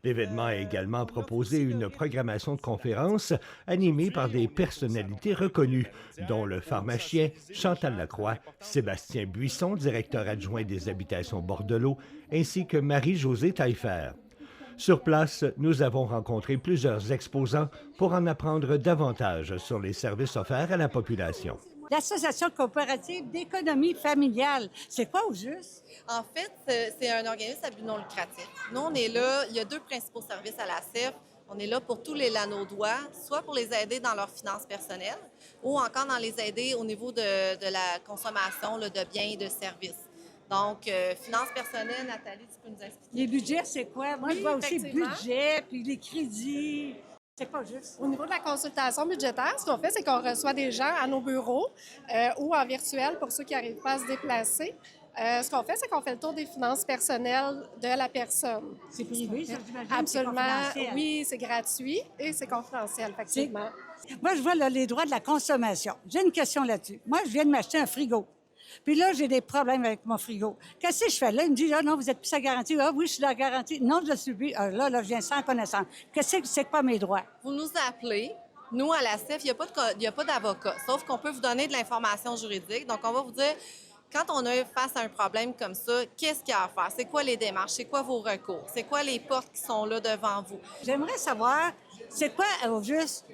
L'événement a également proposé une programmation de conférences animée par des personnalités reconnues, dont le pharmacien Chantal Lacroix, Sébastien Buisson, directeur adjoint des habitations Bordelot, ainsi que Marie-Josée Taillefer. Sur place, nous avons rencontré plusieurs exposants pour en apprendre davantage sur les services offerts à la population. L'Association coopérative d'économie familiale, c'est quoi au juste? En fait, c'est un organisme à but non lucratif. Nous, on est là, il y a 2 principaux services à la CEF. On est là pour tous les Lanaudois, soit pour les aider dans leurs finances personnelles ou encore dans les aider au niveau de la consommation là, de biens et de services. Donc, finances personnelles, Nathalie, tu peux nous expliquer? Les budgets, c'est quoi? Moi, je vois aussi budget, puis les crédits. C'est pas juste. Au niveau de la consultation budgétaire, ce qu'on fait, c'est qu'on reçoit des gens à nos bureaux ou en virtuel pour ceux qui n'arrivent pas à se déplacer. Ce qu'on fait, c'est qu'on fait le tour des finances personnelles de la personne. C'est privé, ça, j'imagine? Absolument. C'est confidentiel. Oui, c'est gratuit et c'est confidentiel, effectivement. Moi, je vois là, les droits de la consommation. J'ai une question là-dessus. Moi, je viens de m'acheter un frigo. Puis là, j'ai des problèmes avec mon frigo. Qu'est-ce que je fais là? Il me dit, ah non, vous êtes plus à garantie. Ah oui, je suis à garantie. Non, je le suis plus. Ah, là, je viens sans connaissance. Qu'est-ce que c'est quoi mes droits? Vous nous appelez. Nous, à la CIF, il n'y a pas d'avocat, sauf qu'on peut vous donner de l'information juridique. Donc, on va vous dire, quand on est face à un problème comme ça, qu'est-ce qu'il y a à faire? C'est quoi les démarches? C'est quoi vos recours? C'est quoi les portes qui sont là devant vous? J'aimerais savoir, c'est quoi, au juste,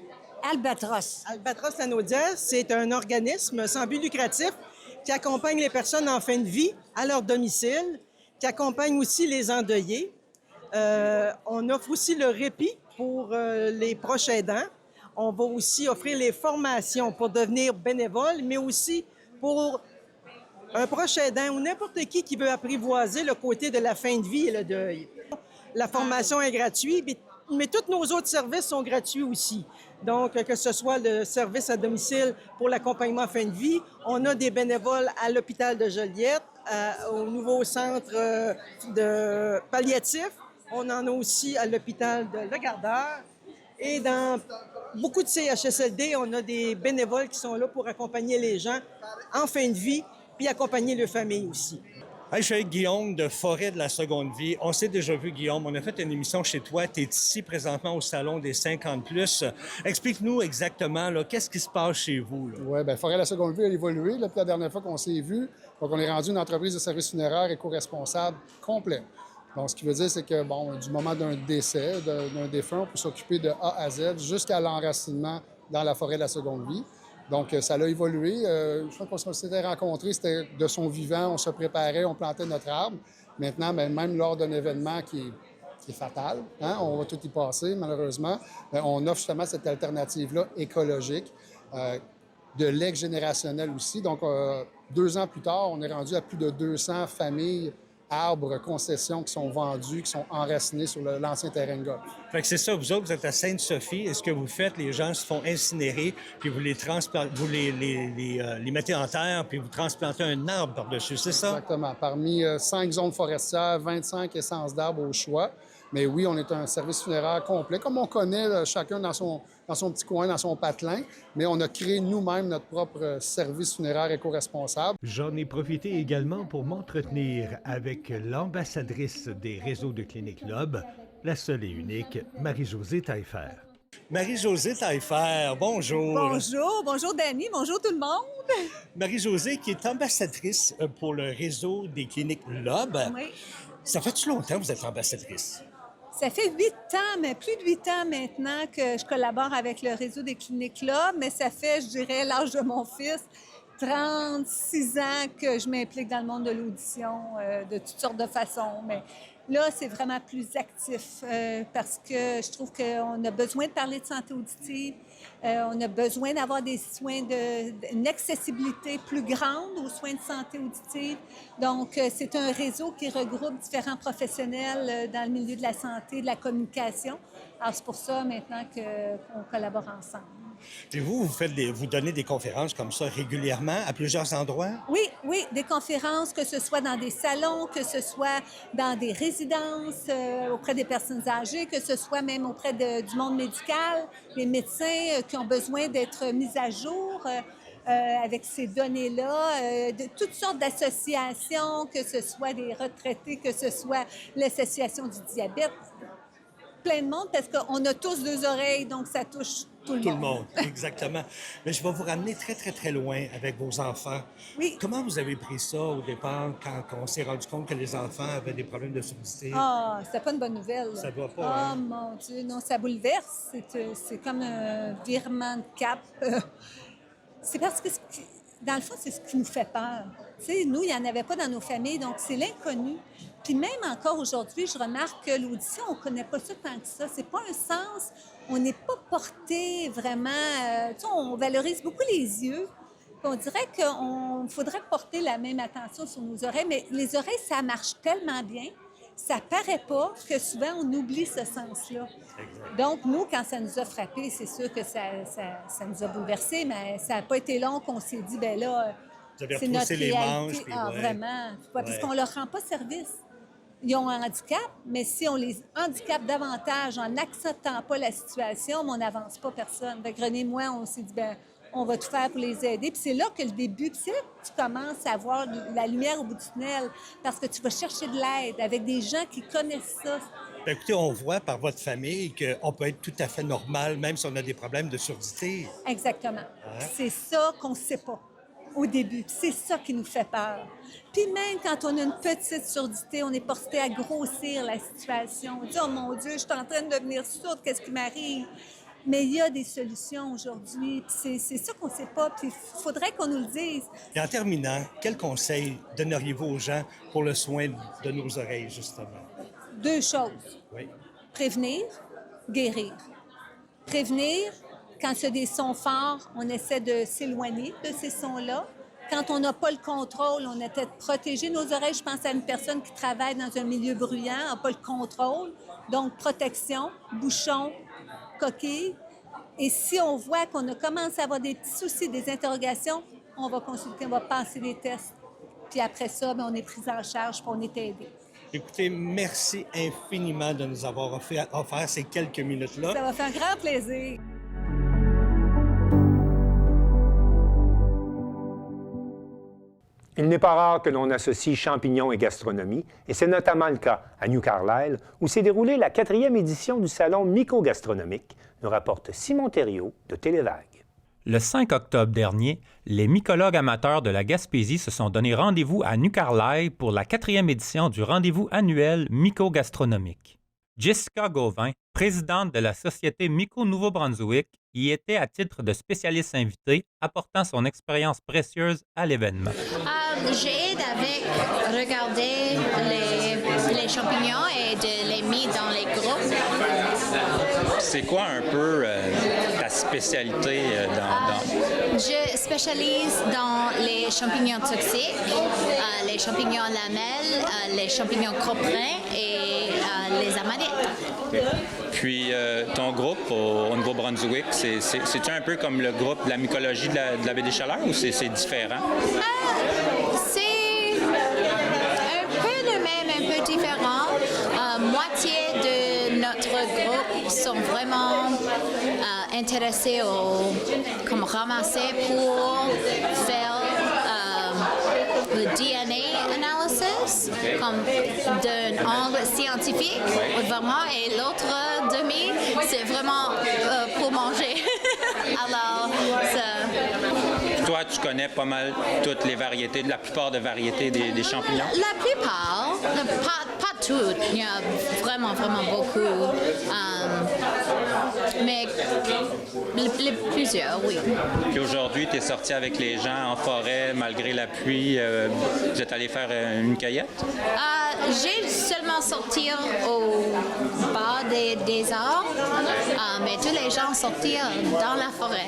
Albatros? Albatros Lanaudière, c'est un organisme sans but lucratif qui accompagne les personnes en fin de vie à leur domicile, qui accompagne aussi les endeuillés. On offre aussi le répit pour les proches aidants. On va aussi offrir les formations pour devenir bénévole, mais aussi pour un proche aidant ou n'importe qui veut apprivoiser le côté de la fin de vie et le deuil. La formation est gratuite, mais tous nos autres services sont gratuits aussi. Donc, que ce soit le service à domicile pour l'accompagnement fin de vie, on a des bénévoles à l'hôpital de Joliette, au nouveau centre de palliatif. On en a aussi à l'hôpital de Le Gardeur. Et dans beaucoup de CHSLD, on a des bénévoles qui sont là pour accompagner les gens en fin de vie, puis accompagner leur famille aussi. Hey, je suis avec Guillaume de Forêt de la Seconde Vie. On s'est déjà vu, Guillaume. On a fait une émission chez toi. Tu es ici présentement au Salon des 50+. Explique-nous exactement, là, qu'est-ce qui se passe chez vous? Oui, bien, Forêt de la Seconde Vie a évolué depuis la dernière fois qu'on s'est vu. Donc, on est rendu une entreprise de services funéraires éco-responsable complet. Donc, ce qui veut dire, c'est que, bon, du moment d'un décès, d'un défunt, on peut s'occuper de A à Z jusqu'à l'enracinement dans la Forêt de la Seconde Vie. Donc, ça a évolué. Je crois qu'on s'était rencontrés, c'était de son vivant, on se préparait, on plantait notre arbre. Maintenant, bien, même lors d'un événement qui est fatal, hein, on va tout y passer, malheureusement, bien, on offre justement cette alternative-là écologique, de legs générationnel aussi. Donc, 2 ans plus tard, on est rendu à plus de 200 familles arbres, concessions qui sont vendus, qui sont enracinés sur l'ancien terrain de golf. Fait que c'est ça, vous autres, vous êtes à Sainte-Sophie. Et ce que vous faites, les gens se font incinérer, puis vous les mettez en terre, puis vous transplantez un arbre par-dessus, c'est ça? Exactement. Parmi 5 zones forestières, 25 essences d'arbres au choix. Mais oui, on est un service funéraire complet, comme on connaît là, chacun dans son petit coin, dans son patelin, mais on a créé nous-mêmes notre propre service funéraire éco-responsable. J'en ai profité également pour m'entretenir avec l'ambassadrice des réseaux de Clinique Lob, la seule et unique Marie-Josée Taillefer. Marie-Josée Taillefer, bonjour. Bonjour Dany, bonjour tout le monde. Marie-Josée qui est ambassadrice pour le réseau des Cliniques Lob. Oui. Ça fait-tu longtemps que vous êtes ambassadrice? Ça fait 8 ans, mais plus de 8 ans maintenant que je collabore avec le réseau des Cliniques Lob, mais ça fait, je dirais, l'âge de mon fils, 36 ans que je m'implique dans le monde de l'audition de toutes sortes de façons. Mais là, c'est vraiment plus actif parce que je trouve qu'on a besoin de parler de santé auditive. On a besoin d'avoir des soins une accessibilité plus grande aux soins de santé auditive. Donc, c'est un réseau qui regroupe différents professionnels dans le milieu de la santé, de la communication. Alors, c'est pour ça maintenant qu'on collabore ensemble. Et vous donnez des conférences comme ça régulièrement à plusieurs endroits? Oui, des conférences, que ce soit dans des salons, que ce soit dans des résidences auprès des personnes âgées, que ce soit même auprès du monde médical, des médecins qui ont besoin d'être mis à jour avec ces données-là, de toutes sortes d'associations, que ce soit des retraités, que ce soit l'association du diabète, plein de monde, parce qu'on a tous 2 oreilles, donc ça touche tout le monde. Exactement. Mais je vais vous ramener très, très, très loin avec vos enfants. Oui. Comment vous avez pris ça au départ quand on s'est rendu compte que les enfants avaient des problèmes de surdité? Ah, c'était pas une bonne nouvelle. Ça doit pas, Oh mon Dieu, non, ça bouleverse. C'est comme un virement de cap. C'est parce que, dans le fond, c'est ce qui nous fait peur. Tu sais, nous, il n'y en avait pas dans nos familles, donc c'est l'inconnu. Puis même encore aujourd'hui, je remarque que l'audition, on ne connaît pas ça tant que ça. C'est pas un sens, on n'est pas porté vraiment... on valorise beaucoup les yeux. Puis on dirait qu'il faudrait porter la même attention sur nos oreilles, mais les oreilles, ça marche tellement bien, ça paraît pas que souvent on oublie ce sens-là. Donc, nous, quand ça nous a frappés, c'est sûr que ça nous a bouleversés, mais ça n'a pas été long qu'on s'est dit, ben là, c'est notre réalité. Les manches, puis vraiment. Parce qu'on leur rend pas service. Ils ont un handicap, mais si on les handicape davantage en n'acceptant pas la situation, on n'avance pas personne. Fait que René et moi, on s'est dit, ben on va tout faire pour les aider. Puis c'est là que le début, puis c'est là que tu commences à voir la lumière au bout du tunnel, parce que tu vas chercher de l'aide avec des gens qui connaissent ça. Écoutez, on voit par votre famille qu'on peut être tout à fait normal, même si on a des problèmes de surdité. Exactement. Hein? C'est ça qu'on ne sait pas au début. C'est ça qui nous fait peur. Puis même quand on a une petite surdité, on est porté à grossir la situation. On dit, oh mon Dieu, je suis en train de devenir sourde, qu'est-ce qui m'arrive? Mais il y a des solutions aujourd'hui. Puis c'est ça qu'on ne sait pas. Puis il faudrait qu'on nous le dise. Et en terminant, quel conseil donneriez-vous aux gens pour le soin de nos oreilles, justement? 2 choses. Oui. Prévenir, guérir. Prévenir, quand il y a des sons forts, on essaie de s'éloigner de ces sons-là. Quand on n'a pas le contrôle, on essaie de protéger nos oreilles. Je pense à une personne qui travaille dans un milieu bruyant, n'a pas le contrôle. Donc, protection, bouchon, coquille. Et si on voit qu'on a commencé à avoir des petits soucis, des interrogations, on va consulter, on va passer des tests. Puis après ça, bien, on est pris en charge puis on est aidé. Écoutez, merci infiniment de nous avoir offert ces quelques minutes-là. Ça m'a fait un grand plaisir. Il n'est pas rare que l'on associe champignons et gastronomie, et c'est notamment le cas à New Carlisle, où s'est déroulée la 4e édition du Salon mycogastronomique, nous rapporte Simon Thériault de Télévague. Le 5 octobre dernier, les mycologues amateurs de la Gaspésie se sont donné rendez-vous à New Carlisle pour la 4e édition du rendez-vous annuel mycogastronomique. Jessica Gauvin, présidente de la Société Myco-Nouveau-Brunswick, y était à titre de spécialiste invité, apportant son expérience précieuse à l'événement. J'aide avec regarder les champignons et de les mettre dans les groupes. C'est quoi un peu ta spécialité dans... Je spécialise dans les champignons toxiques, les champignons lamelles, les champignons coprins et les amanites. Puis ton groupe au Nouveau-Brunswick, c'est-tu un peu comme le groupe de la mycologie de la baie des Chaleurs ou c'est différent? C'est un peu le même, un peu différent. Moitié de notre groupe sont vraiment intéressés comme ramasser pour faire le DNA analysis comme d'un angle scientifique vraiment, et l'autre demi c'est vraiment pour manger. Alors toi, tu connais pas mal toutes les variétés, la plupart des variétés des champignons? La plupart, pas toutes, il y a vraiment beaucoup, mais plusieurs, oui. Puis aujourd'hui, tu es sorti avec les gens en forêt malgré la pluie, vous êtes allé faire une cueillette? J'ai seulement sorti au bas des arbres, mais tous les gens sortirent dans la forêt.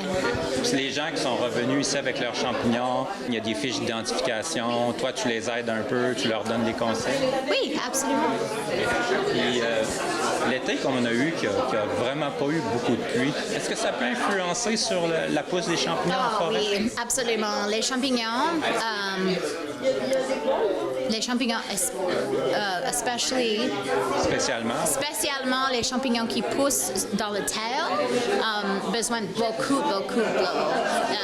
Puis les gens qui sont revenus ici avec leurs champignons, il y a des fiches d'identification, toi tu les aides un peu, tu leur donnes des conseils? Oui, absolument. Puis l'été comme on a eu, qui a vraiment pas eu beaucoup de pluie, est-ce que ça peut influencer sur la pousse des champignons en forêt? Oui, absolument. Les champignons, spécialement les champignons qui poussent dans le terre, besoin de beaucoup d'eau.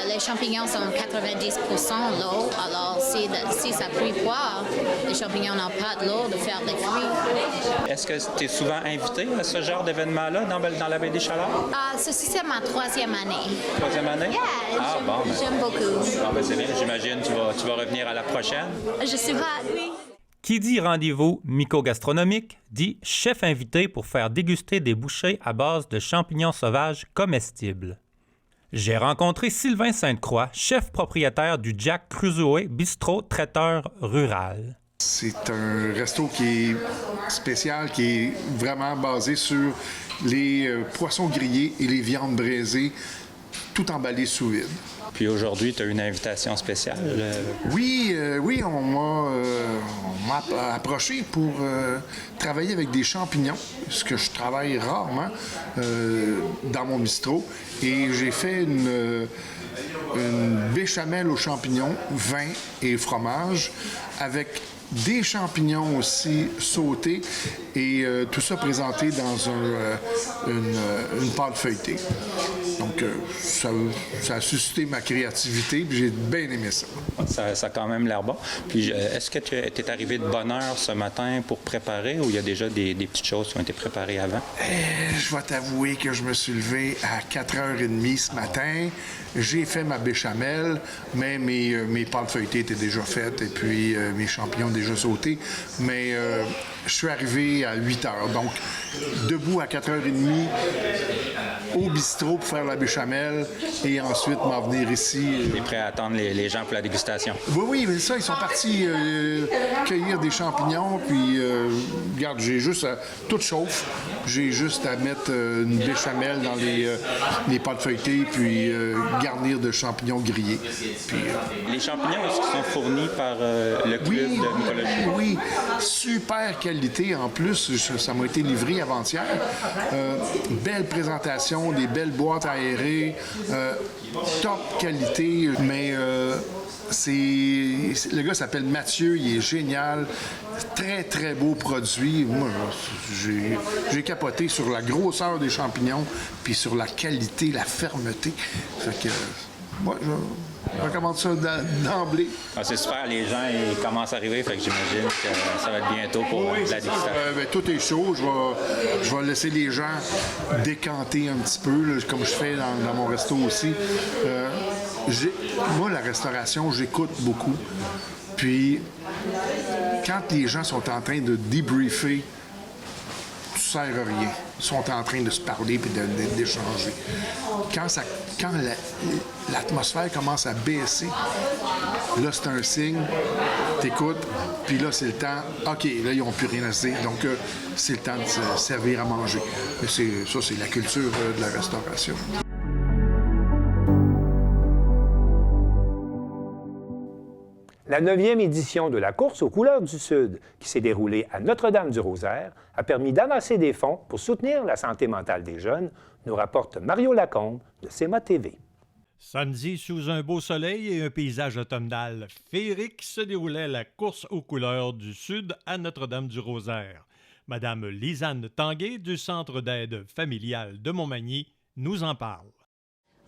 Les champignons sont 90% l'eau, alors si ça pluie pas, les champignons n'ont pas de l'eau de faire des fruits. Est-ce que tu es souvent invité à ce genre d'événement-là dans la baie des Chaleurs? Ceci, c'est ma 3e année. 3e année? Yeah, bon, j'aime beaucoup. Bon, ben c'est bien, j'imagine tu vas revenir à la prochaine. Je suis hâte, oui. Qui dit rendez-vous mycogastronomique dit chef invité pour faire déguster des bouchées à base de champignons sauvages comestibles. J'ai rencontré Sylvain Sainte-Croix, chef propriétaire du Jack Crusoe Bistrot Traiteur Rural. C'est un resto qui est spécial, qui est vraiment basé sur les poissons grillés et les viandes braisées, tout emballé sous vide. Puis aujourd'hui, tu as une invitation spéciale. Oui, on m'a approché pour travailler avec des champignons, ce que je travaille rarement dans mon bistrot. Et j'ai fait une béchamel aux champignons, vin et fromage, avec des champignons aussi sautés et tout ça présenté dans une pâte feuilletée. Donc, ça a suscité ma créativité, puis j'ai bien aimé ça. Ça a quand même l'air bon. Puis, est-ce que tu es arrivé de bonne heure ce matin pour préparer ou il y a déjà des petites choses qui ont été préparées avant? Je vais t'avouer que je me suis levé à 4h30 ce matin. J'ai fait ma béchamel, mais mes pâtes feuilletées étaient déjà faites et puis mes champignons déjà sautés. Mais je suis arrivé à 8h. Donc, debout à 4h30 au bistrot pour faire la béchamel et ensuite m'en venir ici. Tu es prêt à attendre les gens pour la dégustation? Oui, mais ça, ils sont partis cueillir des champignons. Puis, regarde, j'ai juste tout chauffe. J'ai juste à mettre une béchamel dans les pâtes feuilletées puis garnir de champignons grillés. Puis, les champignons, est-ce qu'ils sont fournis par le club de mycologie? Oui, super qualité en plus. Ça m'a été livré avant-hier. Belle présentation, des belles boîtes aérées, top qualité. Mais le gars s'appelle Mathieu, il est génial. Très, très beau produit. Moi, j'ai capoté sur la grosseur des champignons puis sur la qualité, la fermeté. Fait que, moi, je recommande ça d'emblée. Ah, c'est super, les gens ils commencent à arriver, fait que j'imagine que ça va être bientôt pour la dégustation. Tout est chaud. Je vais laisser les gens décanter un petit peu, là, comme je fais dans mon resto aussi. Moi, la restauration, j'écoute beaucoup. Puis, quand les gens sont en train de débriefer, tu sers à rien. Ils sont en train de se parler et d'échanger. Quand l'atmosphère commence à baisser, là, c'est un signe, t'écoutes, puis là, c'est le temps. OK, là, ils n'ont plus rien à se dire. Donc, c'est le temps de se servir à manger. Mais ça, c'est la culture de la restauration. La 9e édition de la course aux couleurs du Sud, qui s'est déroulée à Notre-Dame-du-Rosaire, a permis d'amasser des fonds pour soutenir la santé mentale des jeunes, nous rapporte Mario Lacombe de CEMA TV. Samedi, sous un beau soleil et un paysage automnal féerique, se déroulait la course aux couleurs du Sud à Notre-Dame-du-Rosaire. Madame Lisanne Tanguay du Centre d'aide familiale de Montmagny nous en parle.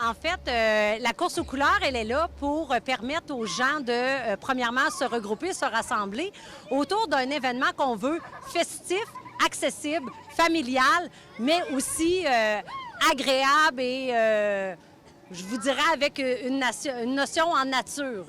En fait, la course aux couleurs, elle est là pour permettre aux gens de, premièrement, se regrouper, se rassembler autour d'un événement qu'on veut festif, accessible, familial, mais aussi agréable et, je vous dirais, avec une notion en nature.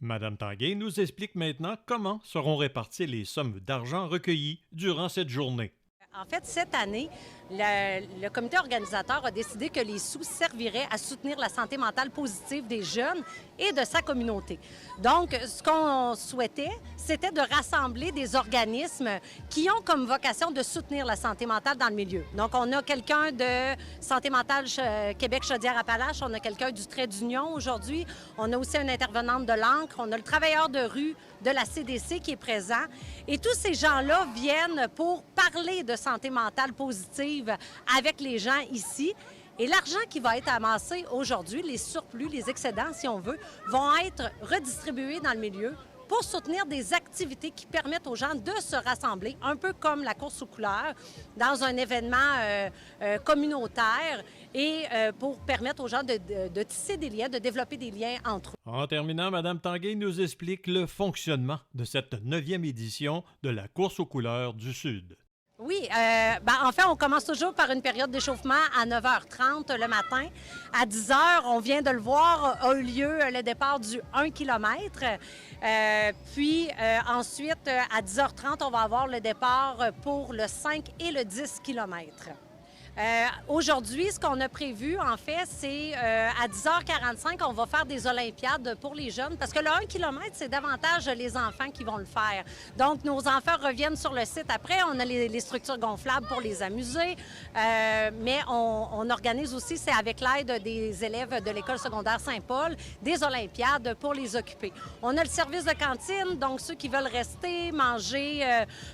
Madame Tanguay nous explique maintenant comment seront réparties les sommes d'argent recueillies durant cette journée. En fait, cette année, le comité organisateur a décidé que les sous serviraient à soutenir la santé mentale positive des jeunes et de sa communauté. Donc, ce qu'on souhaitait, c'était de rassembler des organismes qui ont comme vocation de soutenir la santé mentale dans le milieu. Donc, on a quelqu'un de Santé mentale Québec-Chaudière-Appalaches, on a quelqu'un du Trait d'Union aujourd'hui, on a aussi une intervenante de l'Ancre, on a le travailleur de rue de la CDC qui est présent. Et tous ces gens-là viennent pour parler de santé mentale positive avec les gens ici. Et l'argent qui va être amassé aujourd'hui, les surplus, les excédents, si on veut, vont être redistribués dans le milieu pour soutenir des activités qui permettent aux gens de se rassembler, un peu comme la course aux couleurs, dans un événement communautaire et pour permettre aux gens de tisser des liens, de développer des liens entre eux. En terminant, Mme Tanguay nous explique le fonctionnement de cette 9e édition de la course aux couleurs du Sud. Oui, en fait, on commence toujours par une période d'échauffement à 9h30 le matin. À 10h, on vient de le voir, a eu lieu le départ du 1 km. Puis ensuite, à 10h30, on va avoir le départ pour le 5 et le 10 km. Aujourd'hui, ce qu'on a prévu, en fait, c'est à 10h45, on va faire des Olympiades pour les jeunes parce que le 1 km, c'est davantage les enfants qui vont le faire. Donc, nos enfants reviennent sur le site après. On a les structures gonflables pour les amuser, mais on organise aussi, c'est avec l'aide des élèves de l'École secondaire Saint-Paul, des Olympiades pour les occuper. On a le service de cantine, donc ceux qui veulent rester, manger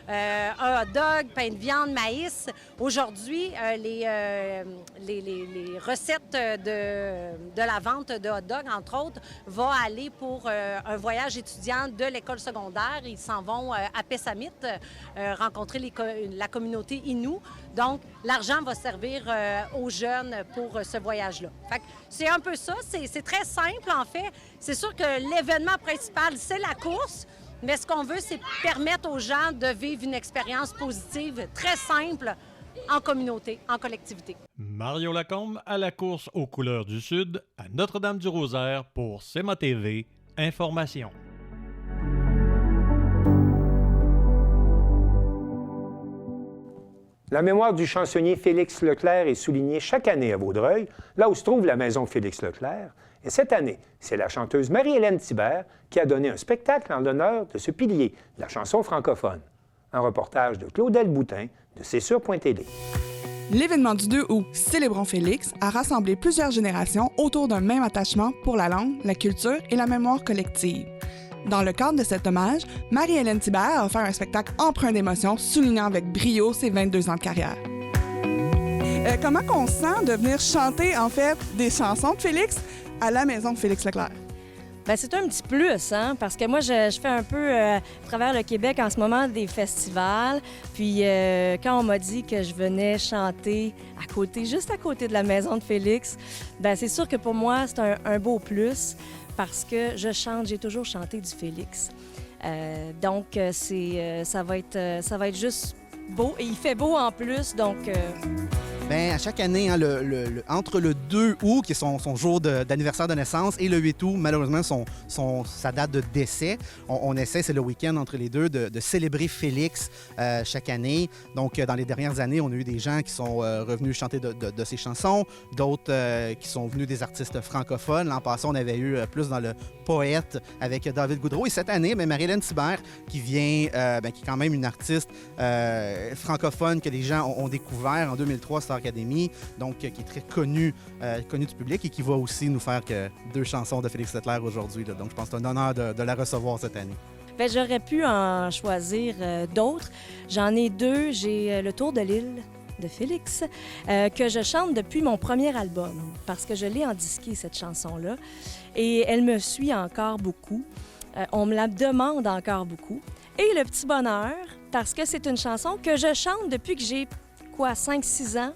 un hot dog, pain de viande, maïs. Aujourd'hui, les recettes de la vente de hot dog, entre autres, vont aller pour un voyage étudiant de l'école secondaire. Ils s'en vont à Pessamit rencontrer la communauté Innu. Donc, l'argent va servir aux jeunes pour ce voyage-là. Fait que c'est un peu ça. C'est très simple, en fait. C'est sûr que l'événement principal, c'est la course. Mais ce qu'on veut, c'est permettre aux gens de vivre une expérience positive, très simple, en communauté, en collectivité. Mario Lacombe à la course aux couleurs du Sud à Notre-Dame-du-Rosaire pour CEMA TV. Information. La mémoire du chansonnier Félix Leclerc est soulignée chaque année à Vaudreuil, là où se trouve la maison Félix Leclerc. Et cette année, c'est la chanteuse Marie-Hélène Thibert qui a donné un spectacle en l'honneur de ce pilier de la chanson francophone. Un reportage de Claudel Boutin de C'est-Sûr.tv. L'événement du 2 août, Célébrons Félix, a rassemblé plusieurs générations autour d'un même attachement pour la langue, la culture et la mémoire collective. Dans le cadre de cet hommage, Marie-Hélène Thibert a offert un spectacle empreint d'émotion, soulignant avec brio ses 22 ans de carrière. Comment on sent de venir chanter, en fait, des chansons de Félix à la maison de Félix Leclerc? Bien, c'est un petit plus, hein, parce que moi, je fais un peu à travers le Québec en ce moment des festivals. Puis quand on m'a dit que je venais chanter juste à côté de la maison de Félix, bien, c'est sûr que pour moi, c'est un beau plus parce que j'ai toujours chanté du Félix. Donc, ça va être juste beau. Et il fait beau en plus, donc... Bien, à chaque année, hein, entre le 2 août, qui est son jour d'anniversaire de naissance, et le 8 août, malheureusement, sa date de décès, on essaie, c'est le week-end entre les deux, de célébrer Félix chaque année. Donc, dans les dernières années, on a eu des gens qui sont revenus chanter de ses chansons, d'autres qui sont venus des artistes francophones. L'an passé, on avait eu plus dans le poète avec David Goudreau. Et cette année, Marie-Hélène Thibert, qui vient, qui est quand même une artiste francophone que les gens ont découvert en 2003, Star Academy, donc qui est très connue du public et qui va aussi nous faire que 2 chansons de Félix Leclerc aujourd'hui. Donc, je pense que c'est un honneur de la recevoir cette année. Bien, j'aurais pu en choisir d'autres. J'en ai 2. J'ai Le Tour de l'île de Félix, que je chante depuis mon premier album, parce que je l'ai en disqué, cette chanson-là. Et elle me suit encore beaucoup. On me la demande encore beaucoup. Et Le Petit Bonheur, parce que c'est une chanson que je chante depuis que j'ai 5-6 ans.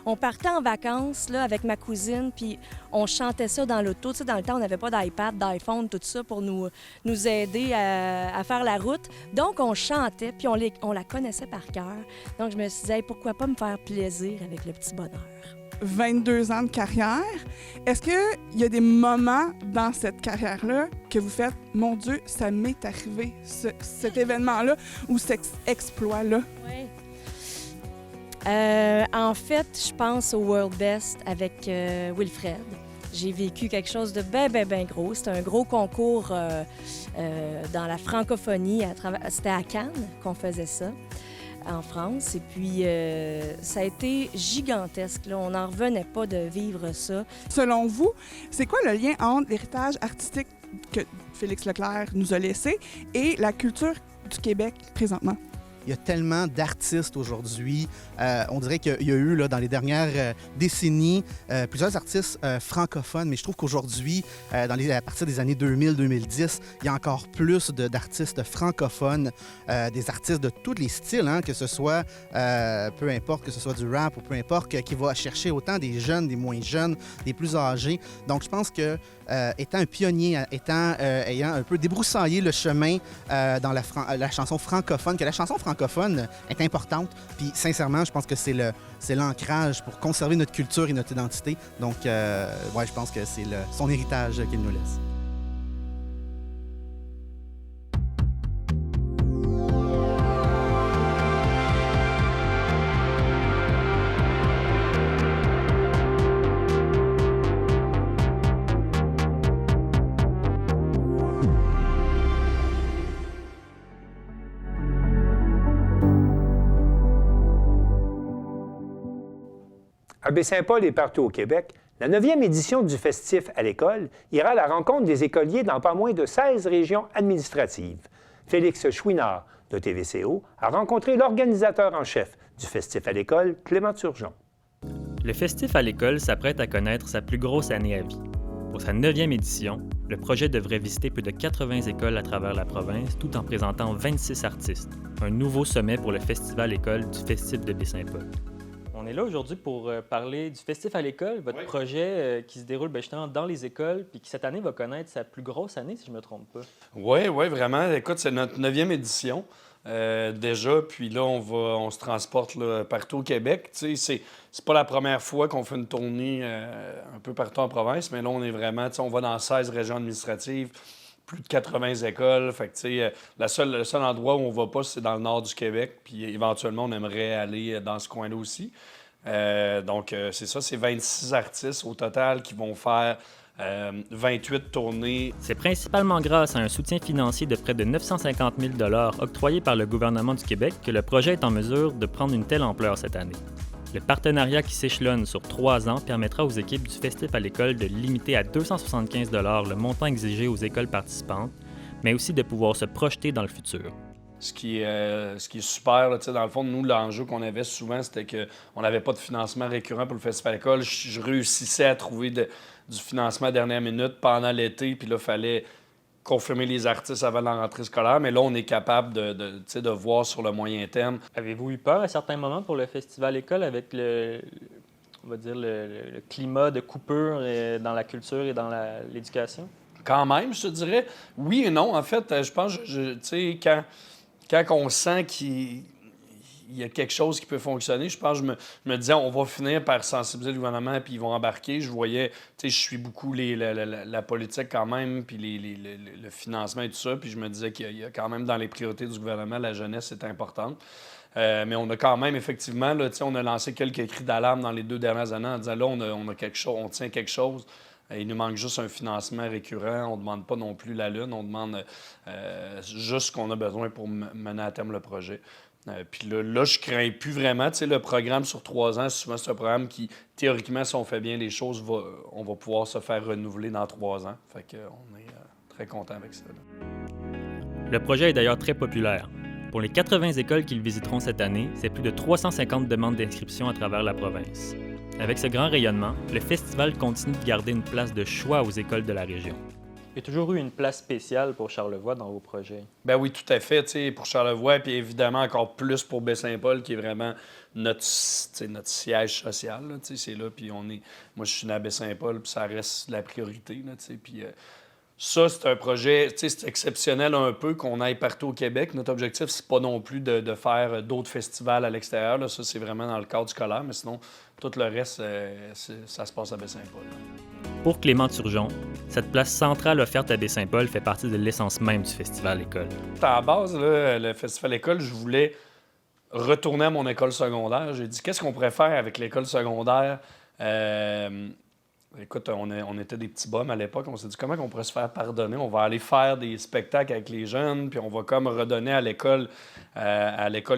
On partait en vacances là, avec ma cousine, puis on chantait ça dans l'auto. Tu sais, dans le temps, on n'avait pas d'iPad, d'iPhone, tout ça pour nous aider à faire la route. Donc, on chantait, puis on la connaissait par cœur. Donc, je me suis dit, hey, pourquoi pas me faire plaisir avec Le Petit Bonheur? 22 ans de carrière. Est-ce qu'il y a des moments dans cette carrière-là que vous faites, mon Dieu, ça m'est arrivé, cet événement-là ou cet exploit-là? Oui. En fait, je pense au World Best avec Wilfred. J'ai vécu quelque chose de bien gros. C'était un gros concours dans la francophonie. C'était à Cannes qu'on faisait ça, en France. Et puis, ça a été gigantesque. Là. On n'en revenait pas de vivre ça. Selon vous, c'est quoi le lien entre l'héritage artistique que Félix Leclerc nous a laissé et la culture du Québec présentement? Il y a tellement d'artistes aujourd'hui. On dirait qu'il y a eu, là, dans les dernières décennies, plusieurs artistes francophones, mais je trouve qu'aujourd'hui, à partir des années 2000-2010, il y a encore plus d'artistes francophones, des artistes de tous les styles, hein, que ce soit, peu importe, que ce soit du rap ou peu importe, qui va chercher autant des jeunes, des moins jeunes, des plus âgés. Donc, je pense que étant un pionnier, ayant un peu débroussaillé le chemin dans la chanson francophone, que la chanson francophone est importante. Puis sincèrement, je pense que c'est l'ancrage pour conserver notre culture et notre identité. Donc, je pense que c'est son héritage qu'il nous laisse. À Baie-Saint-Paul et partout au Québec, la 9e édition du Festif à l'école ira à la rencontre des écoliers dans pas moins de 16 régions administratives. Félix Chouinard, de TVCO, a rencontré l'organisateur en chef du Festif à l'école, Clément Turgeon. Le Festif à l'école s'apprête à connaître sa plus grosse année à vie. Pour sa 9e édition, le projet devrait visiter plus de 80 écoles à travers la province, tout en présentant 26 artistes. Un nouveau sommet pour le Festival École du Festif de Baie-Saint-Paul. On est là aujourd'hui pour parler du Festif à l'école, votre projet qui se déroule justement dans les écoles, puis qui cette année va connaître sa plus grosse année, si je ne me trompe pas. Oui, vraiment. Écoute, c'est notre 9e édition déjà, puis là, on se transporte là, partout au Québec. Tu sais, c'est pas la première fois qu'on fait une tournée un peu partout en province, mais là, on est vraiment, on va dans 16 régions administratives, plus de 80 écoles. Fait que, tu sais, le seul endroit où on va pas, c'est dans le nord du Québec, puis éventuellement, on aimerait aller dans ce coin-là aussi. Donc, c'est ça, c'est 26 artistes au total qui vont faire 28 tournées. C'est principalement grâce à un soutien financier de près de 950 000 $ octroyé par le gouvernement du Québec que le projet est en mesure de prendre une telle ampleur cette année. Le partenariat qui s'échelonne sur 3 ans permettra aux équipes du Festif à l'école de limiter à 275 $ le montant exigé aux écoles participantes, mais aussi de pouvoir se projeter dans le futur. Ce qui est super, là, dans le fond, nous, l'enjeu qu'on avait souvent, c'était qu'on n'avait pas de financement récurrent pour le Festival à l'école. Je réussissais à trouver du financement à dernière minute pendant l'été, puis là, il fallait confirmer les artistes avant la rentrée scolaire, mais là, on est capable de voir sur le moyen terme. Avez-vous eu peur à certains moments pour le Festival École avec le climat de coupure dans la culture et dans l'éducation? Quand même, je te dirais. Oui et non. En fait, je pense, tu sais, quand on sent qu'il y a quelque chose qui peut fonctionner, je pense, je me disais, on va finir par sensibiliser le gouvernement, puis ils vont embarquer. Je voyais, tu sais, je suis beaucoup la politique quand même, puis le financement et tout ça, puis je me disais qu'il y a quand même dans les priorités du gouvernement, la jeunesse est importante. Mais on a quand même, effectivement, là, on a lancé quelques cris d'alarme dans les 2 dernières années en disant, là, on a quelque chose, on tient quelque chose. Il nous manque juste un financement récurrent. On ne demande pas non plus la lune. On demande juste ce qu'on a besoin pour mener à terme le projet. Puis là, je crains plus vraiment. Tu sais, le programme sur 3 ans, souvent, c'est un programme qui, théoriquement, si on fait bien les choses, on va pouvoir se faire renouveler dans 3 ans. Fait qu'on est très content avec ça. Là. Le projet est d'ailleurs très populaire. Pour les 80 écoles qu'ils visiteront cette année, c'est plus de 350 demandes d'inscription à travers la province. Avec ce grand rayonnement, le festival continue de garder une place de choix aux écoles de la région. Il y a toujours eu une place spéciale pour Charlevoix dans vos projets. Ben oui, tout à fait, tu sais, pour Charlevoix, puis évidemment encore plus pour Baie-Saint-Paul, qui est vraiment notre siège social, tu sais, c'est là, puis moi je suis né à Baie-Saint-Paul, puis ça reste la priorité, là, tu sais, puis ça, c'est un projet, tu sais, c'est exceptionnel un peu qu'on aille partout au Québec. Notre objectif, c'est pas non plus de faire d'autres festivals à l'extérieur, là, ça c'est vraiment dans le cadre scolaire, mais sinon, tout le reste, ça se passe à Baie-Saint-Paul. Pour Clément Turgeon, cette place centrale offerte à Baie-Saint-Paul fait partie de l'essence même du Festival École. À la base, là, le Festival École, je voulais retourner à mon école secondaire. J'ai dit, qu'est-ce qu'on pourrait faire avec l'école secondaire? Écoute, on était des petits bums à l'époque. On s'est dit, comment on pourrait se faire pardonner? On va aller faire des spectacles avec les jeunes, puis on va comme redonner à l'école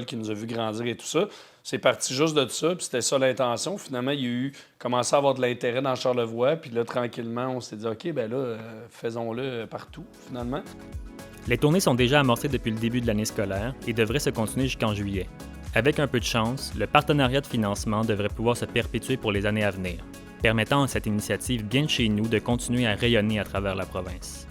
qui nous a vu grandir et tout ça. C'est parti juste de ça, puis c'était ça l'intention. Finalement, il y a eu commencé à avoir de l'intérêt dans Charlevoix, puis là, tranquillement, on s'est dit, OK, ben là, faisons-le partout, finalement. Les tournées sont déjà amorcées depuis le début de l'année scolaire et devraient se continuer jusqu'en juillet. Avec un peu de chance, le partenariat de financement devrait pouvoir se perpétuer pour les années à venir, permettant à cette initiative bien de chez nous de continuer à rayonner à travers la province.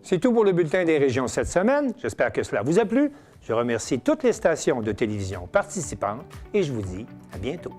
C'est tout pour le Bulletin des régions cette semaine. J'espère que cela vous a plu. Je remercie toutes les stations de télévision participantes et je vous dis à bientôt.